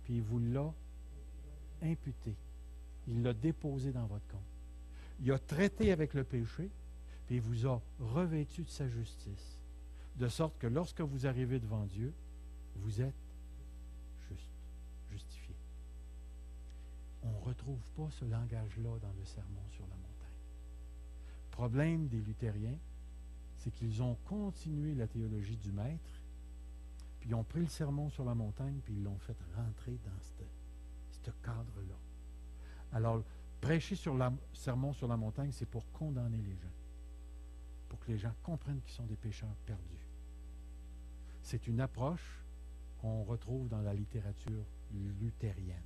puis il vous l'a imputé. Il l'a déposé dans votre compte. Il a traité avec le péché, puis il vous a revêtu de sa justice. De sorte que lorsque vous arrivez devant Dieu, vous êtes juste, justifié. On ne retrouve pas ce langage-là dans le sermon sur la montagne. Le problème des luthériens, c'est qu'ils ont continué la théologie du maître, puis ils ont pris le sermon sur la montagne, puis ils l'ont fait rentrer dans ce cadre-là. Alors, prêcher sur le sermon sur la montagne, c'est pour condamner les gens, pour que les gens comprennent qu'ils sont des pécheurs perdus. C'est une approche qu'on retrouve dans la littérature luthérienne.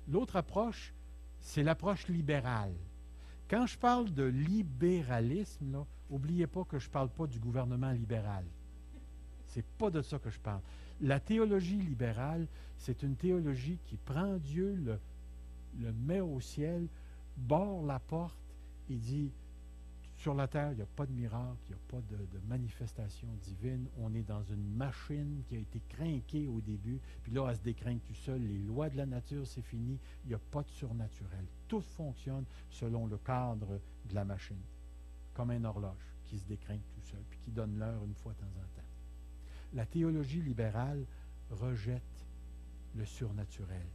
L'autre approche, c'est l'approche libérale. Quand je parle de libéralisme, n'oubliez pas que je ne parle pas du gouvernement libéral. C'est pas de ça que je parle. La théologie libérale, c'est une théologie qui prend Dieu, le met au ciel, barre la porte et dit, sur la terre, il n'y a pas de miracle, il n'y a pas de manifestation divine. On est dans une machine qui a été crinquée au début, puis là, elle se décrinque tout seul. Les lois de la nature, c'est fini. Il n'y a pas de surnaturel. Tout fonctionne selon le cadre de la machine, comme un horloge qui se décrinque tout seul, puis qui donne l'heure une fois de temps en temps. La théologie libérale rejette le surnaturel.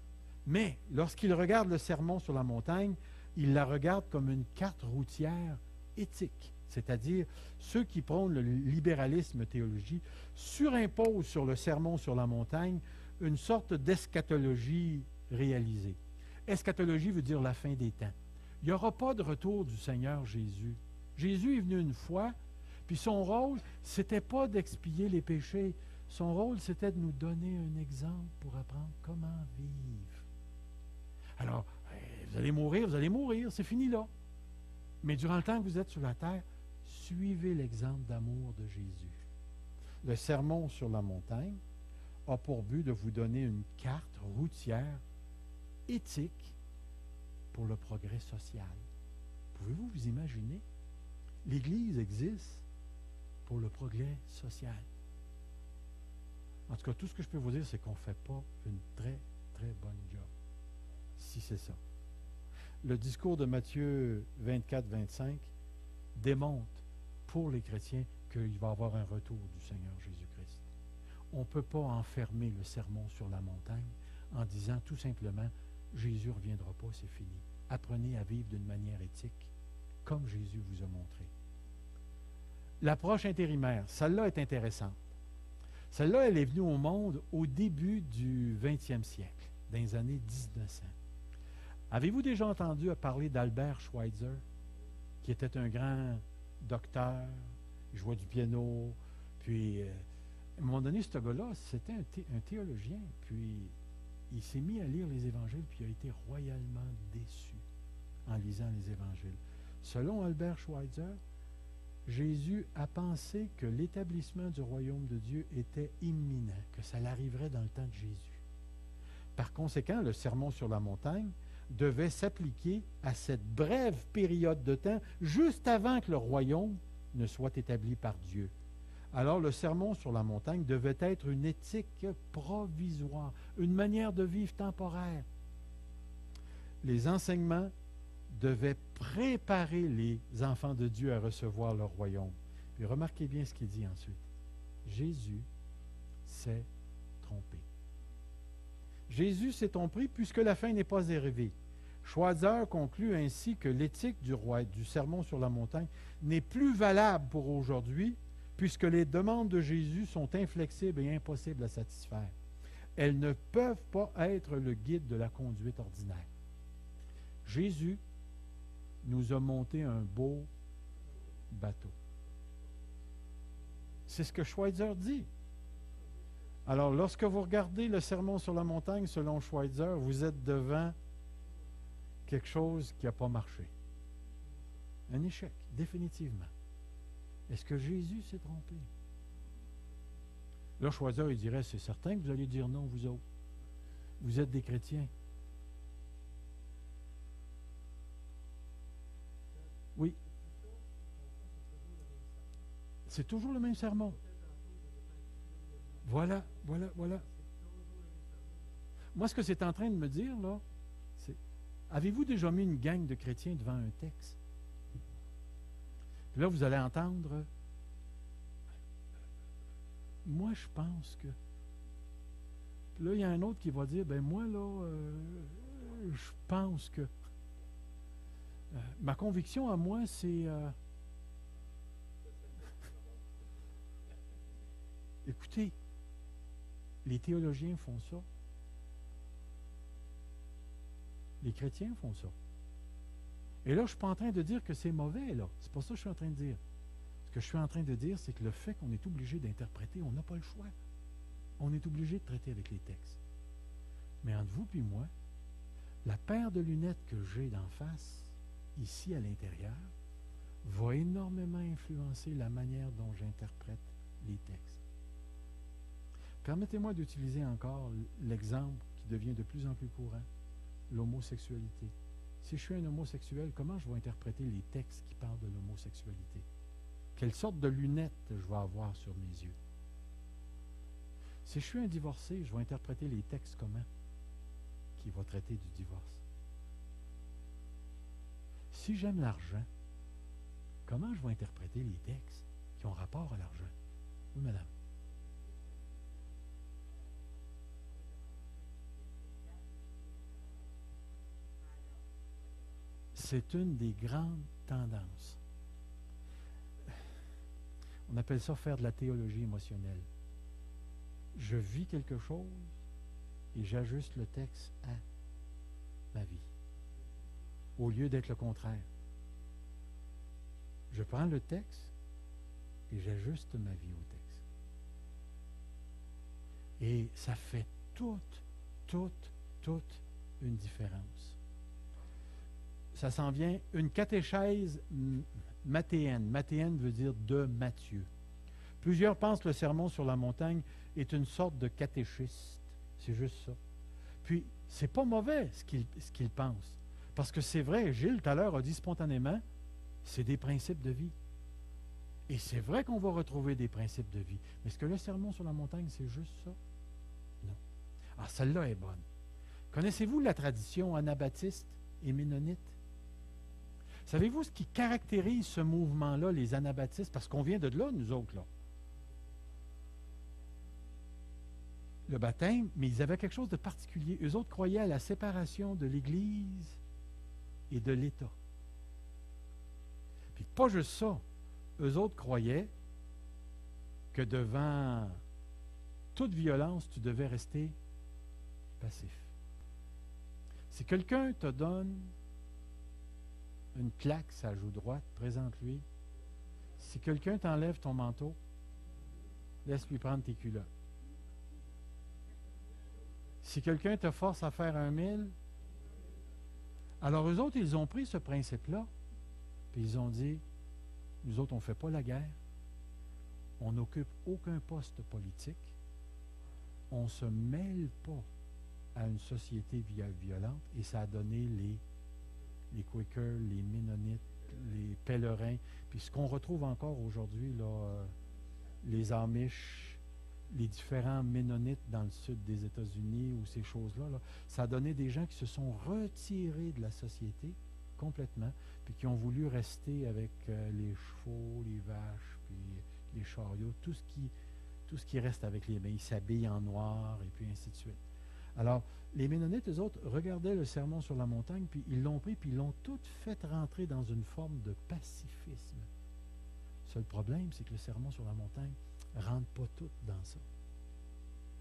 Mais lorsqu'il regarde le sermon sur la montagne, il la regarde comme une carte routière éthique, c'est-à-dire ceux qui prônent le libéralisme théologique surimposent sur le sermon sur la montagne une sorte d'eschatologie réalisée. Eschatologie veut dire la fin des temps. Il n'y aura pas de retour du Seigneur Jésus. Jésus est venu une fois, puis son rôle, c'était pas d'expier les péchés. Son rôle, c'était de nous donner un exemple pour apprendre comment vivre. Alors, vous allez mourir, c'est fini là. Mais durant le temps que vous êtes sur la terre, suivez l'exemple d'amour de Jésus. Le sermon sur la montagne a pour but de vous donner une carte routière éthique pour le progrès social. Pouvez-vous vous imaginer? L'Église existe pour le progrès social. En tout cas, tout ce que je peux vous dire, c'est qu'on ne fait pas une très, très bonne job. Si c'est ça. Le discours de Matthieu 24-25 démontre pour les chrétiens qu'il va y avoir un retour du Seigneur Jésus-Christ. On ne peut pas enfermer le sermon sur la montagne en disant tout simplement « Jésus ne reviendra pas, c'est fini ». Apprenez à vivre d'une manière éthique, comme Jésus vous a montré. L'approche intérimaire, celle-là est intéressante. Celle-là, elle est venue au monde au début du 20e siècle, dans les années 1900. Avez-vous déjà entendu parler d'Albert Schweitzer, qui était un grand docteur, il jouait du piano, puis à un moment donné, ce gars-là, c'était un théologien, puis il s'est mis à lire les évangiles, puis il a été royalement déçu en lisant les évangiles. Selon Albert Schweitzer, Jésus a pensé que l'établissement du royaume de Dieu était imminent, que ça l'arriverait dans le temps de Jésus. Par conséquent, le sermon sur la montagne devait s'appliquer à cette brève période de temps, juste avant que le royaume ne soit établi par Dieu. Alors, le sermon sur la montagne devait être une éthique provisoire, une manière de vivre temporaire. Les enseignements devaient préparer les enfants de Dieu à recevoir leur royaume. Puis remarquez bien ce qu'il dit ensuite. Jésus s'est trompé. Jésus s'est trompé puisque la fin n'est pas arrivée. Schweitzer conclut ainsi que l'éthique du sermon sur la montagne n'est plus valable pour aujourd'hui puisque les demandes de Jésus sont inflexibles et impossibles à satisfaire. Elles ne peuvent pas être le guide de la conduite ordinaire. Jésus nous a monté un beau bateau. C'est ce que Schweitzer dit. Alors, lorsque vous regardez le sermon sur la montagne, selon Schweitzer, vous êtes devant quelque chose qui n'a pas marché. Un échec, définitivement. Est-ce que Jésus s'est trompé? Là, Schweitzer, il dirait, c'est certain que vous allez dire non, vous autres. Vous êtes des chrétiens. Oui. C'est toujours le même sermon. Voilà. Moi, ce que c'est en train de me dire, là, c'est, avez-vous déjà mis une gang de chrétiens devant un texte? Puis là, vous allez entendre, moi, je pense que... Puis là, il y a un autre qui va dire, ben moi, là, je pense que... ma conviction à moi, c'est... écoutez, les théologiens font ça. Les chrétiens font ça. Et là, je ne suis pas en train de dire que c'est mauvais, là. C'est pas ça que je suis en train de dire. Ce que je suis en train de dire, c'est que le fait qu'on est obligé d'interpréter, on n'a pas le choix. On est obligé de traiter avec les textes. Mais entre vous et moi, la paire de lunettes que j'ai d'en face, ici à l'intérieur, va énormément influencer la manière dont j'interprète les textes. Permettez-moi d'utiliser encore l'exemple qui devient de plus en plus courant, l'homosexualité. Si je suis un homosexuel, comment je vais interpréter les textes qui parlent de l'homosexualité? Quelle sorte de lunettes je vais avoir sur mes yeux? Si je suis un divorcé, je vais interpréter les textes comment? Qui va traiter du divorce. Si j'aime l'argent, comment je vais interpréter les textes qui ont rapport à l'argent? Oui, madame. C'est une des grandes tendances. On appelle ça faire de la théologie émotionnelle. Je vis quelque chose et j'ajuste le texte à ma vie, au lieu d'être le contraire. Je prends le texte et j'ajuste ma vie au texte. Et ça fait toute une différence. Ça s'en vient, une catéchèse mathéenne. Mathéenne veut dire de Matthieu. Plusieurs pensent que le sermon sur la montagne est une sorte de catéchiste. C'est juste ça. Puis, c'est pas mauvais ce qu'il pense. Parce que c'est vrai, Gilles, tout à l'heure, a dit spontanément, c'est des principes de vie. Et c'est vrai qu'on va retrouver des principes de vie. Mais est-ce que le sermon sur la montagne, c'est juste ça? Non. Ah, celle-là est bonne. Connaissez-vous la tradition anabaptiste et ménonite? Savez-vous ce qui caractérise ce mouvement-là, les anabaptistes? Parce qu'on vient de là, nous autres, là. Le baptême, mais ils avaient quelque chose de particulier. Eux autres croyaient à la séparation de l'Église et de l'État. Puis pas juste ça. Eux autres croyaient que devant toute violence, tu devais rester passif. Si quelqu'un te donne une claque sur la joue droite, présente-lui. Si quelqu'un t'enlève ton manteau, laisse-lui prendre tes culottes. Si quelqu'un te force à faire 1 000, alors eux autres, ils ont pris ce principe-là, puis ils ont dit, nous autres, on ne fait pas la guerre, on n'occupe aucun poste politique, on ne se mêle pas à une société violente, et ça a donné les Quakers, les Ménonites, les pèlerins, puis ce qu'on retrouve encore aujourd'hui, là, les Amish, les différents Ménonites dans le sud des États-Unis ou ces choses-là, là, ça a donné des gens qui se sont retirés de la société complètement, puis qui ont voulu rester avec les chevaux, les vaches, puis les chariots, tout ce qui reste avec les mains. Ils s'habillent en noir et puis ainsi de suite. Alors, les Ménonites, eux autres, regardaient le sermon sur la montagne, puis ils l'ont pris, puis ils l'ont tout fait rentrer dans une forme de pacifisme. Le seul problème, c'est que le sermon sur la montagne ne rentre pas tout dans ça.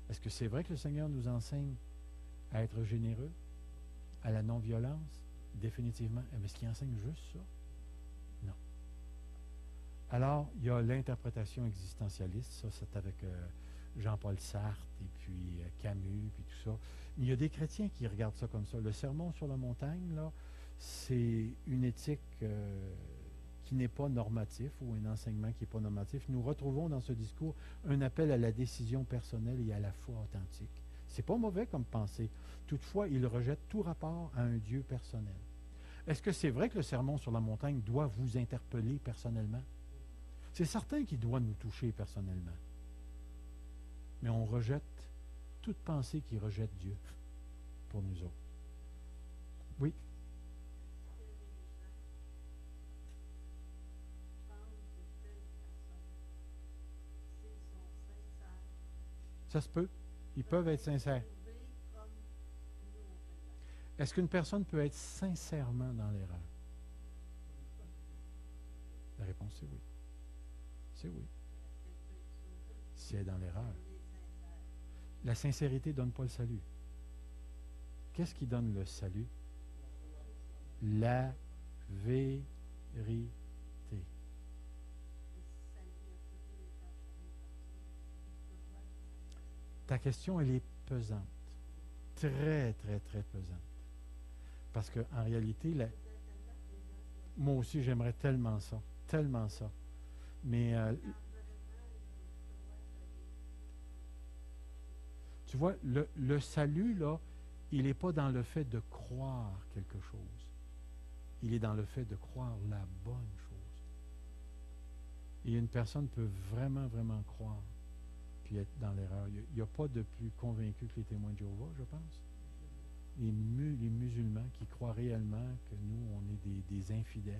Est-ce que c'est vrai que le Seigneur nous enseigne à être généreux, à la non-violence? Définitivement. Mais est-ce qu'il enseigne juste ça? Non. Alors, il y a l'interprétation existentialiste, ça c'est avec Jean-Paul Sartre et puis Camus, puis tout ça. Mais il y a des chrétiens qui regardent ça comme ça. Le sermon sur la montagne, là, c'est une éthique qui n'est pas normatif ou un enseignement qui n'est pas normatif. Nous retrouvons dans ce discours un appel à la décision personnelle et à la foi authentique. C'est pas mauvais comme pensée. Toutefois, il rejette tout rapport à un Dieu personnel. Est-ce que c'est vrai que le sermon sur la montagne doit vous interpeller personnellement? C'est certain qu'il doit nous toucher personnellement. Mais on rejette toute pensée qui rejette Dieu pour nous autres. Oui? Ça se peut. Ils peuvent être sincères. Est-ce qu'une personne peut être sincèrement dans l'erreur? La réponse est oui. C'est oui. Si elle est dans l'erreur. La sincérité ne donne pas le salut. Qu'est-ce qui donne le salut? la vérité. Ta question, elle est pesante. Très, très, très pesante. Parce qu'en réalité, moi aussi, j'aimerais tellement ça. Tellement ça. Mais tu vois, le salut, là, il n'est pas dans le fait de croire quelque chose. Il est dans le fait de croire la bonne chose. Et une personne peut vraiment, vraiment croire, puis être dans l'erreur. Il n'y a pas de plus convaincu que les témoins de Jéhovah, je pense. Les musulmans qui croient réellement que nous, on est des infidèles.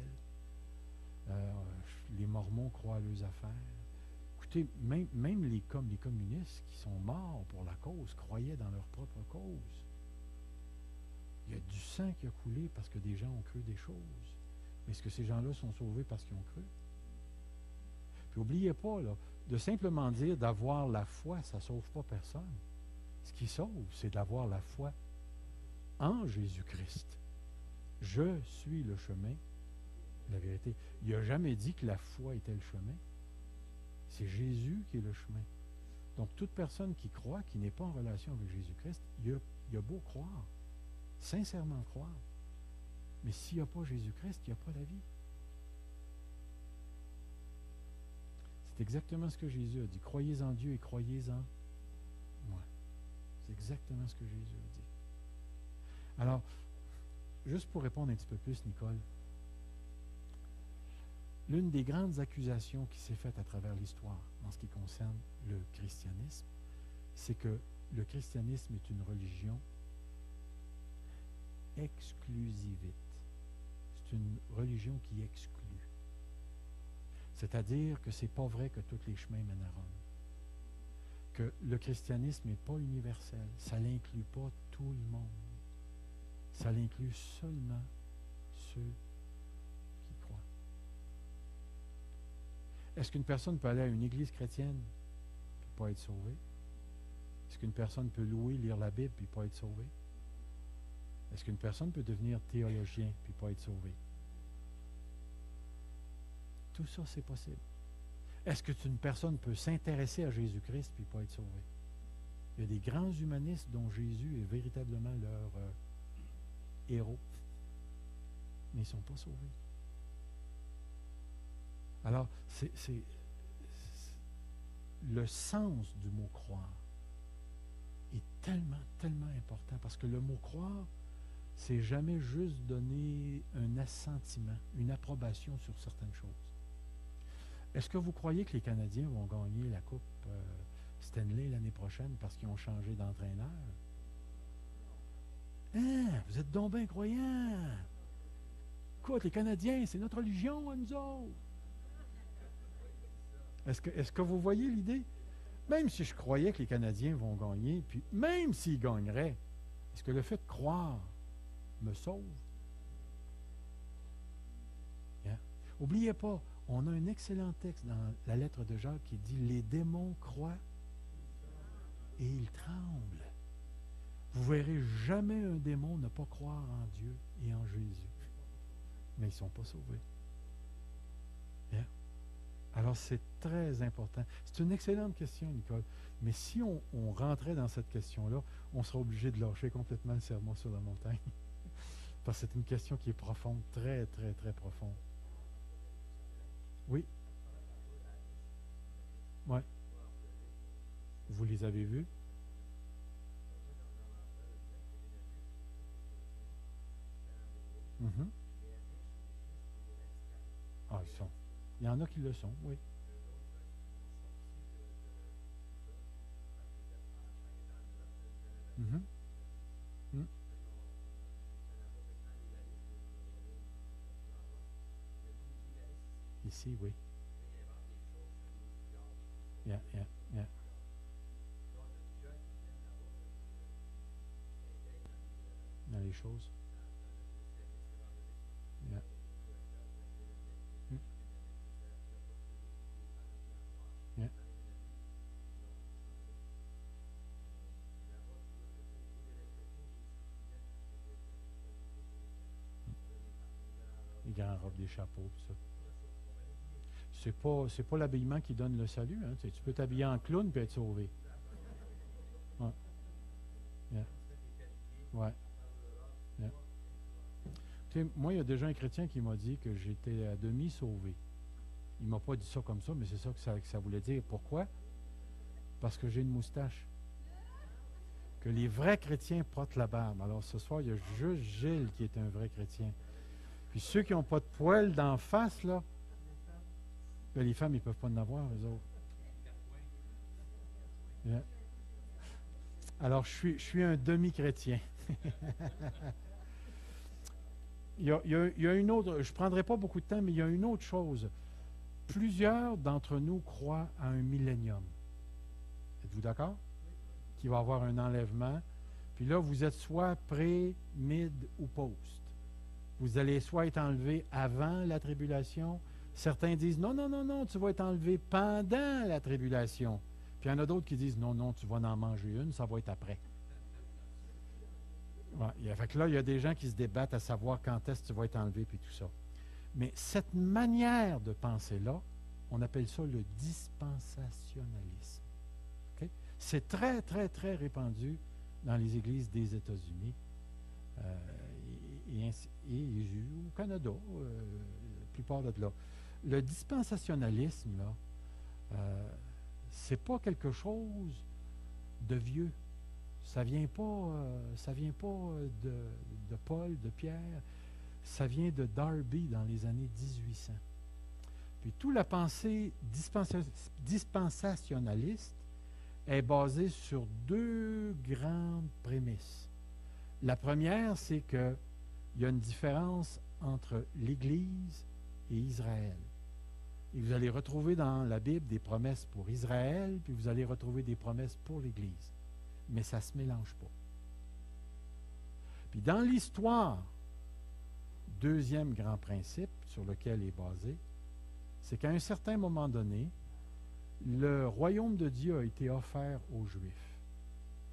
Les Mormons croient à leurs affaires. Écoutez, même les communistes qui sont morts pour la cause croyaient dans leur propre cause. Il y a du sang qui a coulé parce que des gens ont cru des choses. Mais est-ce que ces gens-là sont sauvés parce qu'ils ont cru? Puis n'oubliez pas, là, de simplement dire d'avoir la foi, ça ne sauve pas personne. Ce qui sauve, c'est d'avoir la foi en Jésus-Christ. Je suis le chemin, la vérité. Il n'a jamais dit que la foi était le chemin. C'est Jésus qui est le chemin. Donc, toute personne qui croit, qui n'est pas en relation avec Jésus-Christ, il a beau croire, sincèrement croire, mais s'il n'y a pas Jésus-Christ, il n'y a pas la vie. C'est exactement ce que Jésus a dit. Croyez en Dieu et croyez en moi. C'est exactement ce que Jésus a dit. Alors, juste pour répondre un petit peu plus, Nicole, l'une des grandes accusations qui s'est faite à travers l'histoire en ce qui concerne le christianisme, c'est que le christianisme est une religion exclusiviste. C'est une religion qui exclut. C'est-à-dire que ce n'est pas vrai que tous les chemins mènent à Rome. Que le christianisme n'est pas universel. Ça n'inclut pas tout le monde. Ça l'inclut seulement ceux qui croient. Est-ce qu'une personne peut aller à une église chrétienne et pas être sauvée? Est-ce qu'une personne peut louer, lire la Bible et pas être sauvée? Est-ce qu'une personne peut devenir théologien et pas être sauvée? Tout ça, c'est possible. Est-ce qu'une personne peut s'intéresser à Jésus-Christ et pas être sauvée? Il y a des grands humanistes dont Jésus est véritablement leur héros, mais ils ne sont pas sauvés. Alors, c'est le sens du mot croire est tellement, tellement important, parce que le mot croire, c'est jamais juste donner un assentiment, une approbation sur certaines choses. Est-ce que vous croyez que les Canadiens vont gagner la Coupe Stanley l'année prochaine parce qu'ils ont changé d'entraîneur? Hein? Vous êtes donc bien croyants! Écoute, les Canadiens, c'est notre religion à nous autres! Est-ce que vous voyez l'idée? Même si je croyais que les Canadiens vont gagner, puis même s'ils gagneraient, est-ce que le fait de croire me sauve? Yeah. N'oubliez pas, on a un excellent texte dans la lettre de Jacques qui dit « Les démons croient et ils tremblent ». Vous ne verrez jamais un démon ne pas croire en Dieu et en Jésus. Mais ils ne sont pas sauvés. Yeah. Alors, c'est très important. C'est une excellente question, Nicole. Mais si on rentrait dans cette question-là, on serait obligé de lâcher complètement le sermon sur la montagne. Parce que c'est une question qui est profonde, très, très, très profonde. Oui. Oui. Vous les avez vus? Mm-hmm. Ah, ils sont. Il y en a qui le sont, oui. Mm-hmm. Mm. Ici, oui. Yeah, yeah, yeah. Dans les choses. Yeah. Mm. Yeah. grandes robes, des chapeaux, tout ça. C'est pas l'habillement qui donne le salut. Hein. Tu peux t'habiller en clown et être sauvé. Ouais. Yeah. Ouais. Yeah. Tu sais, moi, il y a déjà un chrétien qui m'a dit que j'étais à demi sauvé. Il ne m'a pas dit ça comme ça, mais c'est ça que ça voulait dire. Pourquoi? Parce que j'ai une moustache. Que les vrais chrétiens portent la barbe. Alors ce soir, il y a juste Gilles qui est un vrai chrétien. Puis ceux qui n'ont pas de poils d'en face, là, ben les femmes, ils ne peuvent pas en avoir, eux autres. Yeah. Alors, je suis un demi-chrétien. il y a une autre, je ne prendrai pas beaucoup de temps, mais il y a une autre chose. Plusieurs d'entre nous croient à un millénium. Êtes-vous d'accord? Qu'il va y avoir un enlèvement. Puis là, vous êtes soit pré, mid ou post. Vous allez soit être enlevé avant la tribulation. Certains disent, non, non, non, non, tu vas être enlevé pendant la tribulation. Puis il y en a d'autres qui disent, non, non, tu vas en manger une, ça va être après. Ouais, fait que là, il y a des gens qui se débattent à savoir quand est-ce que tu vas être enlevé, puis tout ça. Mais cette manière de penser-là, on appelle ça le dispensationalisme. Okay? C'est très, très, très répandu dans les églises des États-Unis et au Canada, la plupart de là. Le dispensationalisme, là, c'est pas quelque chose de vieux. Ça vient pas de Paul, de Pierre. Ça vient de Darby dans les années 1800. Puis toute la pensée dispensationaliste est basée sur deux grandes prémisses. La première, c'est qu'il y a une différence entre l'Église et Israël. Et vous allez retrouver dans la Bible des promesses pour Israël, puis vous allez retrouver des promesses pour l'Église. Mais ça ne se mélange pas. Puis dans l'histoire, deuxième grand principe sur lequel est basé, c'est qu'à un certain moment donné, le royaume de Dieu a été offert aux Juifs.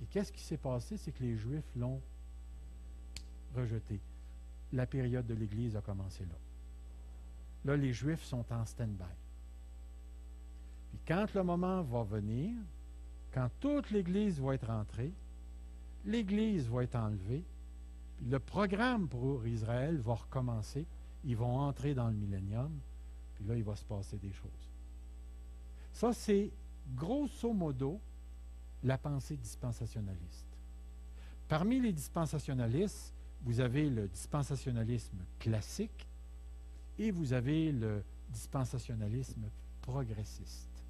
Et qu'est-ce qui s'est passé? C'est que les Juifs l'ont rejeté. La période de l'Église a commencé là. Là, les Juifs sont en stand-by. Puis quand le moment va venir, quand toute l'Église va être rentrée, l'Église va être enlevée, puis le programme pour Israël va recommencer. Ils vont entrer dans le millénium, puis là, il va se passer des choses. Ça, c'est grosso modo la pensée dispensationaliste. Parmi les dispensationalistes, vous avez le dispensationalisme classique et vous avez le dispensationalisme progressiste,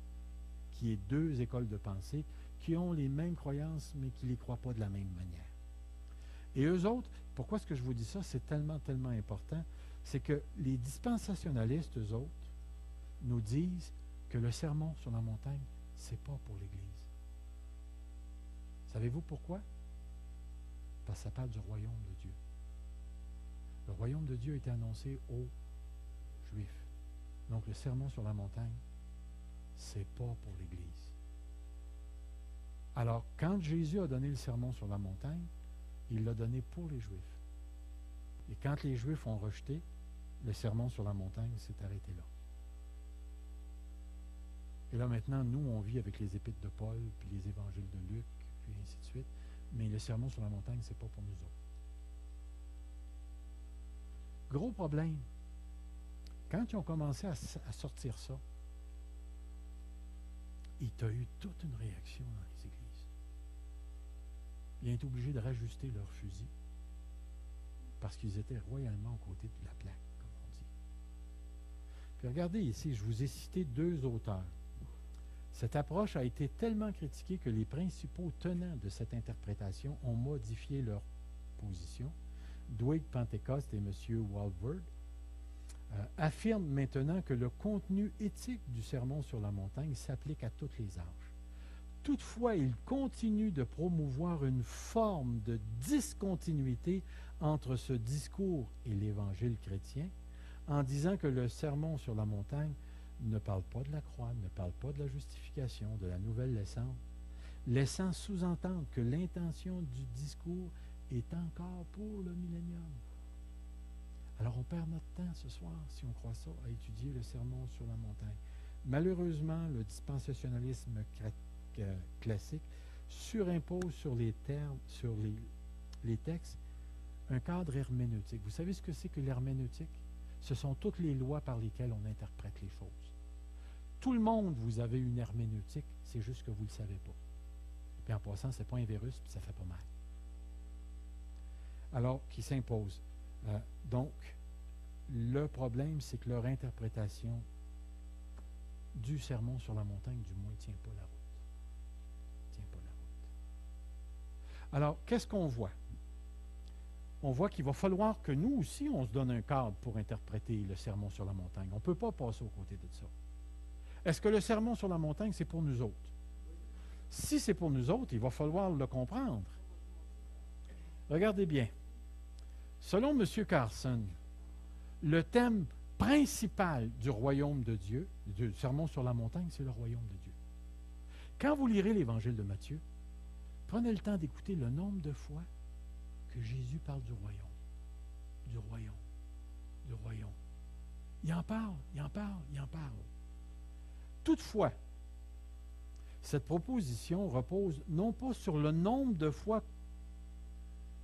qui est deux écoles de pensée qui ont les mêmes croyances, mais qui ne les croient pas de la même manière. Et eux autres, pourquoi est-ce que je vous dis ça? C'est tellement, tellement important. C'est que les dispensationalistes, eux autres, nous disent que le sermon sur la montagne, ce n'est pas pour l'Église. Savez-vous pourquoi? Parce que ça parle du royaume de Dieu. Le royaume de Dieu a été annoncé aux Juifs. Donc le sermon sur la montagne, ce n'est pas pour l'Église. Alors, quand Jésus a donné le sermon sur la montagne, il l'a donné pour les Juifs. Et quand les Juifs ont rejeté, le sermon sur la montagne s'est arrêté là. Et là, maintenant, nous, on vit avec les épîtres de Paul, puis les évangiles de Luc, puis ainsi de suite. Mais le sermon sur la montagne, ce n'est pas pour nous autres. Gros problème. Quand ils ont commencé à sortir ça, il y a eu toute une réaction dans les églises. Ils ont été obligés de rajuster leur fusil parce qu'ils étaient royalement aux côtés de la plaque, comme on dit. Puis regardez ici, je vous ai cité deux auteurs. Cette approche a été tellement critiquée que les principaux tenants de cette interprétation ont modifié leur position. Dwight Pentecost et M. Walvoord affirment maintenant que le contenu éthique du sermon sur la montagne s'applique à tous les âges. Toutefois, il continue de promouvoir une forme de discontinuité entre ce discours et l'Évangile chrétien, en disant que le sermon sur la montagne ne parle pas de la croix, ne parle pas de la justification, de la nouvelle naissance, laissant sous-entendre que l'intention du discours est encore pour le millénium. Alors on perd notre temps ce soir, si on croit ça, à étudier le sermon sur la montagne. Malheureusement, le dispensationalisme classique surimpose sur les termes, sur les textes, un cadre herméneutique. Vous savez ce que c'est que l'herméneutique? Ce sont toutes les lois par lesquelles on interprète les choses. Tout le monde, vous avez une herméneutique, c'est juste que vous ne le savez pas. Puis en passant, ce n'est pas un virus, puis ça fait pas mal. Alors, qui s'impose. Donc, le problème, c'est que leur interprétation du sermon sur la montagne, du moins, ne tient pas la route. Tient pas la route. Alors, qu'est-ce qu'on voit? On voit qu'il va falloir que nous aussi, on se donne un cadre pour interpréter le sermon sur la montagne. On ne peut pas passer aux côtés de ça. Est-ce que le sermon sur la montagne, c'est pour nous autres? Si c'est pour nous autres, il va falloir le comprendre. Regardez bien. Selon M. Carson, le thème principal du royaume de Dieu, du sermon sur la montagne, c'est le royaume de Dieu. Quand vous lirez l'évangile de Matthieu, prenez le temps d'écouter le nombre de fois que Jésus parle du royaume, du royaume, du royaume. Il en parle, il en parle, il en parle. Toutefois, cette proposition repose non pas sur le nombre de fois,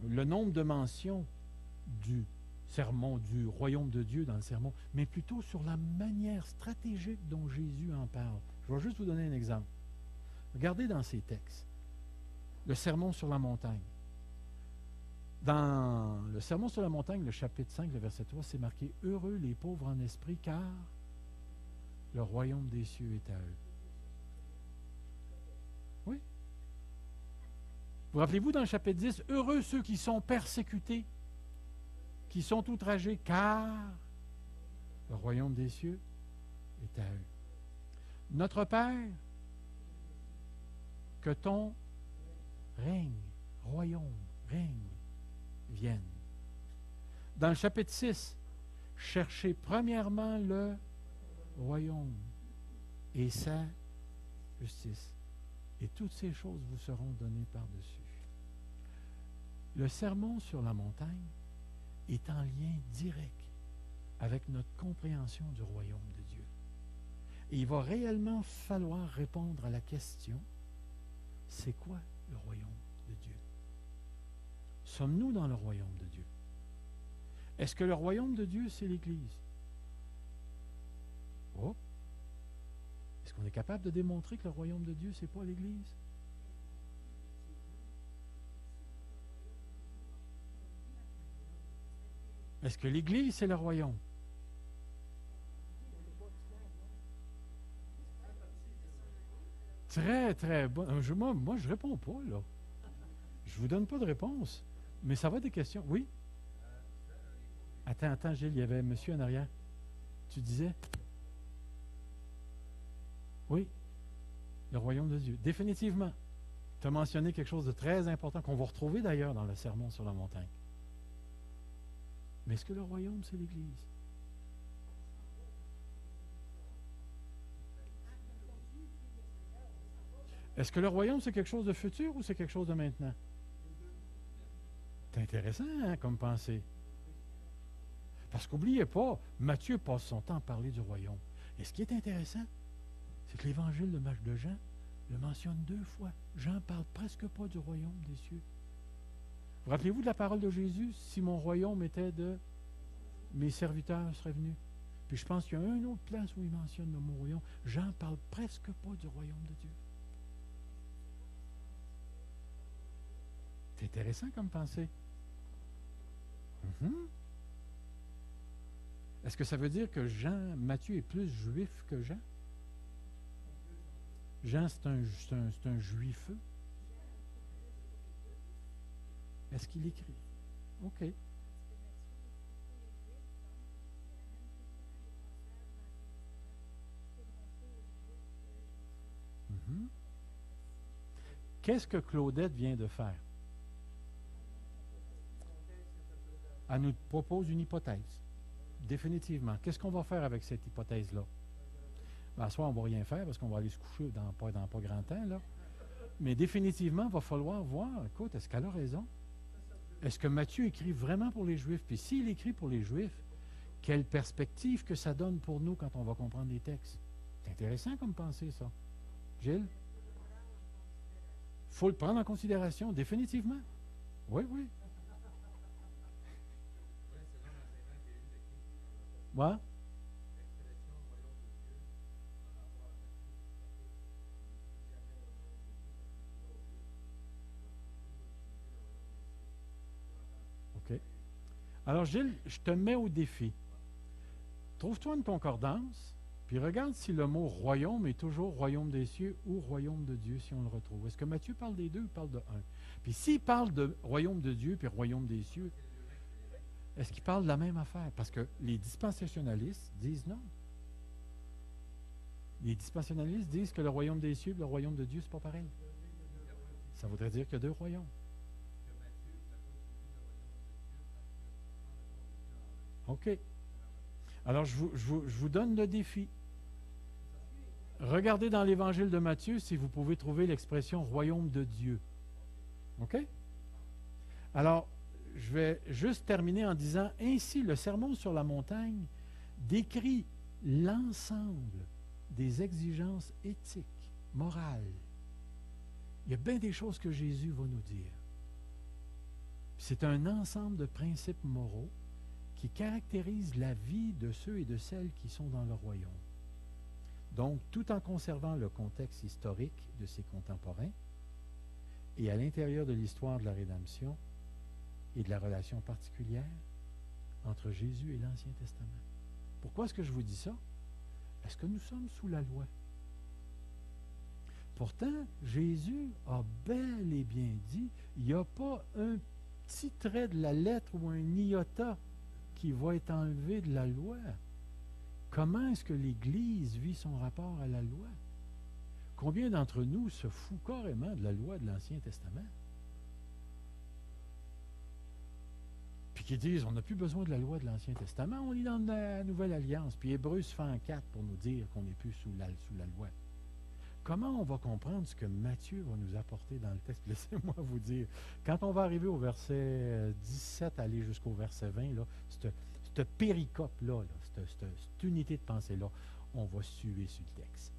le nombre de mentions du sermon, du royaume de Dieu dans le sermon, mais plutôt sur la manière stratégique dont Jésus en parle. Je vais juste vous donner un exemple. Regardez dans ces textes. Le sermon sur la montagne. Dans le sermon sur la montagne, le chapitre 5, le verset 3, c'est marqué « Heureux les pauvres en esprit, car le royaume des cieux est à eux. » Oui. Vous rappelez-vous dans le chapitre 10, « Heureux ceux qui sont persécutés, qui sont outragés, car le royaume des cieux est à eux. » Notre Père, que ton règne, royaume, règne, vienne. Dans le chapitre 6, cherchez premièrement le royaume et sa justice. Et toutes ces choses vous seront données par-dessus. Le sermon sur la montagne est en lien direct avec notre compréhension du royaume de Dieu. Et il va réellement falloir répondre à la question, c'est quoi le royaume de Dieu? Sommes-nous dans le royaume de Dieu? Est-ce que le royaume de Dieu, c'est l'Église? Oh! Est-ce qu'on est capable de démontrer que le royaume de Dieu, ce n'est pas l'Église? Est-ce que l'Église, c'est le royaume? Très, très bon. Moi, je ne réponds pas, là. Je ne vous donne pas de réponse. Mais ça va des questions. Oui? Attends, Gilles, il y avait un monsieur en arrière. Tu disais? Oui. Le royaume de Dieu. Définitivement. Tu as mentionné quelque chose de très important qu'on va retrouver d'ailleurs dans le sermon sur la montagne. Mais est-ce que le royaume, c'est l'Église? Est-ce que le royaume, c'est quelque chose de futur ou c'est quelque chose de maintenant? C'est intéressant, hein, comme pensée. Parce qu'oubliez pas, Matthieu passe son temps à parler du royaume. Et ce qui est intéressant, c'est que l'évangile de Jean le mentionne 2 fois. Jean ne parle presque pas du royaume des cieux. Vous rappelez-vous de la parole de Jésus? Si mon royaume était de mes serviteurs seraient venus. Puis je pense qu'il y a une autre place où il mentionne le mot royaume. Jean ne parle presque pas du royaume de Dieu. C'est intéressant comme pensée. Est-ce que ça veut dire que Matthieu est plus juif que Jean? Jean, c'est un juifeux. Est-ce qu'il écrit? OK. Qu'est-ce que Claudette vient de faire? Elle nous propose une hypothèse. Définitivement. Qu'est-ce qu'on va faire avec cette hypothèse-là? Ben, à ce soir, on ne va rien faire parce qu'on va aller se coucher dans pas grand temps, là. Mais définitivement, il va falloir voir, écoute, est-ce qu'elle a raison? Est-ce que Matthieu écrit vraiment pour les Juifs? Puis s'il écrit pour les Juifs, Quelle perspective que ça donne pour nous quand on va comprendre les textes. C'est intéressant comme pensée, ça. Gilles? Il faut le prendre en considération, définitivement. Oui, oui. Ouais. OK. Alors, Gilles, je te mets au défi. Trouve-toi une concordance, puis regarde si le mot royaume est toujours royaume des cieux ou royaume de Dieu, si on le retrouve. Est-ce que Matthieu parle des deux ou parle de un? Puis s'il parle de royaume de Dieu puis royaume des cieux, est-ce qu'il parle de la même affaire? Parce que les dispensationalistes disent non. Les dispensationalistes disent que le royaume des cieux et le royaume de Dieu, c'est pas pareil. Ça voudrait dire qu'il y a deux royaumes. OK. Alors, je vous donne le défi. Regardez dans l'évangile de Matthieu si vous pouvez trouver l'expression royaume de Dieu. OK? Alors, je vais juste terminer en disant, ainsi, le sermon sur la montagne décrit l'ensemble des exigences éthiques, morales. Il y a bien des choses que Jésus va nous dire. C'est un ensemble de principes moraux qui caractérisent la vie de ceux et de celles qui sont dans le royaume. Donc, tout en conservant le contexte historique de ses contemporains et à l'intérieur de l'histoire de la rédemption et de la relation particulière entre Jésus et l'Ancien Testament. Pourquoi est-ce que je vous dis ça? Est-ce que nous sommes sous la loi? Pourtant, Jésus a bel et bien dit, il n'y a pas un petit trait de la lettre ou un iota qui va être enlevé de la loi. Comment est-ce que l'Église vit son rapport à la loi? Combien d'entre nous se foutent carrément de la loi de l'Ancien Testament? Puis qui disent, on n'a plus besoin de la loi de l'Ancien Testament, on est dans la Nouvelle Alliance. Puis Hébreux se fait en 4 pour nous dire qu'on n'est plus sous la loi. Comment on va comprendre ce que Matthieu va nous apporter dans le texte? Laissez-moi vous dire. Quand on va arriver au verset 17, aller jusqu'au verset 20, là, cette péricope-là, cette unité de pensée-là, on va suivre sur le texte.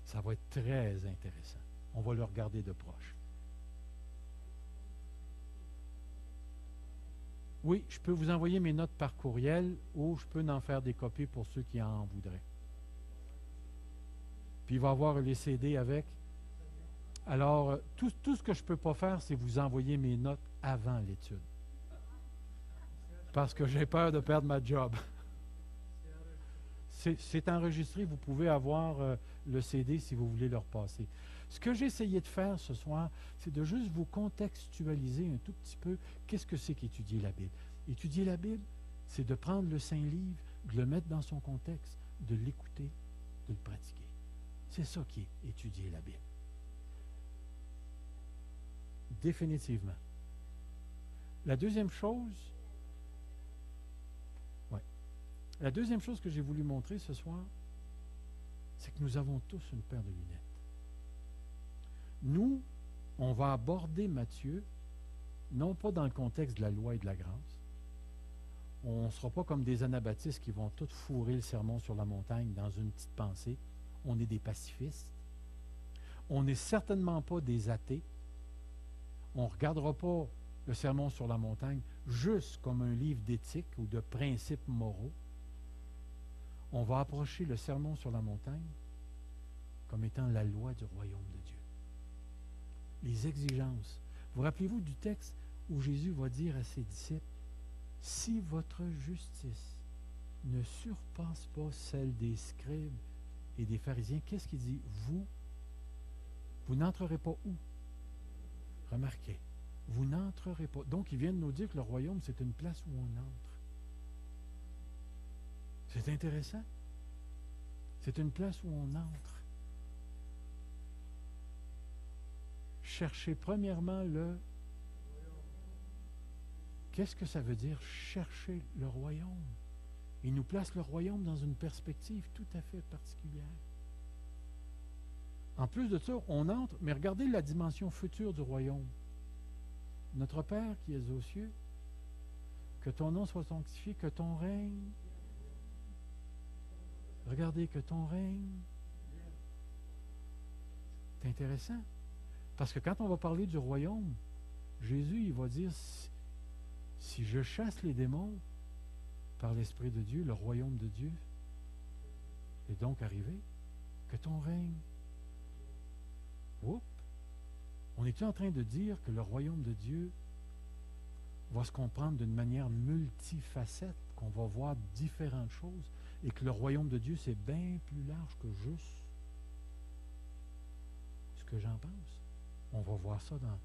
Ça va être très intéressant. On va le regarder de proche. Oui, je peux vous envoyer mes notes par courriel ou je peux en faire des copies pour ceux qui en voudraient. Puis il va y avoir les CD avec. Alors, tout ce que je ne peux pas faire, c'est vous envoyer mes notes avant l'étude. Parce que j'ai peur de perdre ma job. C'est enregistré, vous pouvez avoir le CD si vous voulez le repasser. Ce que j'ai essayé de faire ce soir, c'est de juste vous contextualiser un tout petit peu qu'est-ce que c'est qu'étudier la Bible. Étudier la Bible, c'est de prendre le Saint-Livre, de le mettre dans son contexte, de l'écouter, de le pratiquer. C'est ça qui est étudier la Bible. Définitivement. La deuxième chose que j'ai voulu montrer ce soir, c'est que nous avons tous une paire de lunettes. Nous, on va aborder Matthieu, non pas dans le contexte de la loi et de la grâce. On ne sera pas comme des anabaptistes qui vont tout fourrer le sermon sur la montagne dans une petite pensée. On est des pacifistes. On n'est certainement pas des athées. On ne regardera pas le sermon sur la montagne juste comme un livre d'éthique ou de principes moraux. On va approcher le sermon sur la montagne comme étant la loi du royaume de Dieu. Les exigences. Vous rappelez-vous du texte où Jésus va dire à ses disciples, « Si votre justice ne surpasse pas celle des scribes et des pharisiens, qu'est-ce qu'il dit? Vous n'entrerez pas où? » Remarquez, vous n'entrerez pas. Donc, il vient de nous dire que le royaume, c'est une place où on entre. C'est intéressant. C'est une place où on entre. Cherchez premièrement le... Qu'est-ce que ça veut dire, chercher le royaume? Il nous place le royaume dans une perspective tout à fait particulière. En plus de ça, on entre, mais regardez la dimension future du royaume. Notre Père qui est aux cieux Que ton nom soit sanctifié, que ton règne. Regardez, que ton règne. C'est intéressant. Parce que quand on va parler du royaume, Jésus, il va dire, si je chasse les démons par l'Esprit de Dieu, le royaume de Dieu est donc arrivé. Que ton règne. Oups. On est-tu en train de dire que le royaume de Dieu va se comprendre d'une manière multifacette, qu'on va voir différentes choses, et que le royaume de Dieu, c'est bien plus large que juste ce que j'en pense? On va voir ça dans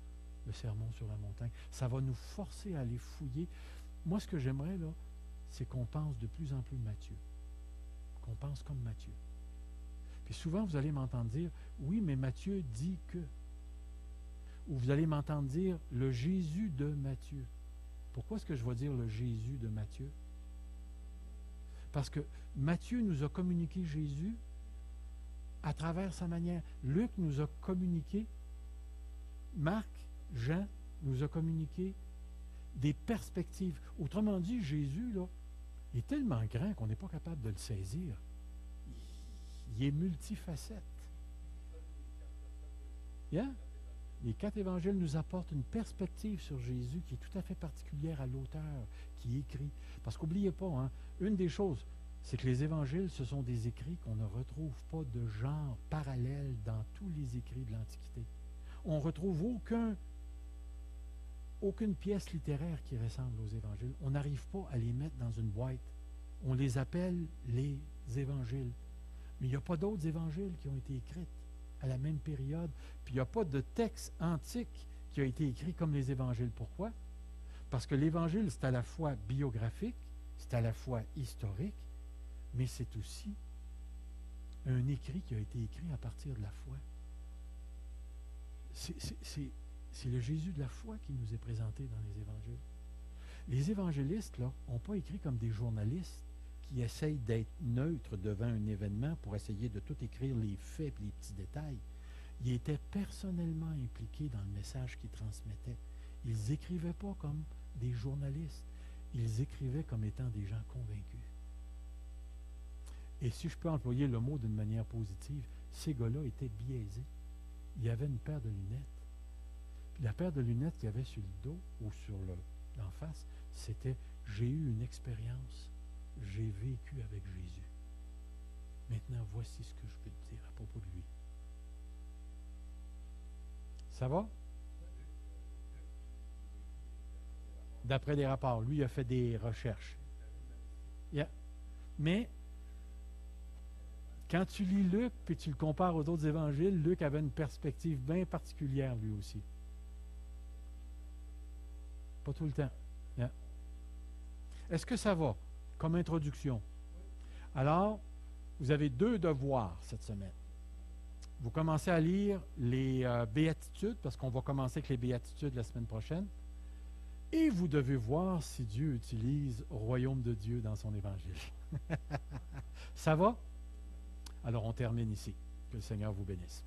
le sermon sur la montagne. Ça va nous forcer à aller fouiller. Moi, ce que j'aimerais, là, c'est qu'on pense de plus en plus Matthieu. Qu'on pense comme Matthieu. Puis souvent, vous allez m'entendre dire, oui, mais Matthieu dit que. Ou vous allez m'entendre dire, le Jésus de Matthieu. Pourquoi est-ce que je vais dire le Jésus de Matthieu? Parce que Matthieu nous a communiqué Jésus à travers sa manière. Luc nous a communiqué, Marc, Jean nous a communiqué des perspectives. Autrement dit, Jésus, là, il est tellement grand qu'on n'est pas capable de le saisir. Il est multifacette. Yeah? Les 4 évangiles nous apportent une perspective sur Jésus qui est tout à fait particulière à l'auteur qui écrit. Parce qu'oubliez pas, hein, une des choses, c'est que les évangiles, ce sont des écrits qu'on ne retrouve pas de genre parallèle dans tous les écrits de l'Antiquité. On ne retrouve aucune pièce littéraire qui ressemble aux évangiles. On n'arrive pas à les mettre dans une boîte. On les appelle les évangiles. Mais il n'y a pas d'autres évangiles qui ont été écrits à la même période. Puis il n'y a pas de texte antique qui a été écrit comme les évangiles. Pourquoi? Parce que l'évangile, c'est à la fois biographique, c'est à la fois historique, mais c'est aussi un écrit qui a été écrit à partir de la foi. C'est le Jésus de la foi qui nous est présenté dans les évangiles. Les évangélistes, là, n'ont pas écrit comme des journalistes qui essayent d'être neutres devant un événement pour essayer de tout écrire les faits et les petits détails. Ils étaient personnellement impliqués dans le message qu'ils transmettaient. Ils n'écrivaient pas comme des journalistes. Ils écrivaient comme étant des gens convaincus. Et si je peux employer le mot d'une manière positive, ces gars-là étaient biaisés. Il y avait une paire de lunettes. Puis la paire de lunettes qu'il y avait sur le dos ou sur l'en face, c'était « J'ai eu une expérience. J'ai vécu avec Jésus. Maintenant, voici ce que je peux te dire à propos de lui. » Ça va? D'après des rapports. Lui, il a fait des recherches. Yeah. Mais, quand tu lis Luc puis tu le compares aux autres évangiles, Luc avait une perspective bien particulière lui aussi. Pas tout le temps. Yeah. Est-ce que ça va comme introduction? Alors, vous avez 2 devoirs cette semaine. Vous commencez à lire les béatitudes, parce qu'on va commencer avec les béatitudes la semaine prochaine. Et vous devez voir si Dieu utilise le royaume de Dieu dans son évangile. Ça va? Alors, on termine ici. Que le Seigneur vous bénisse.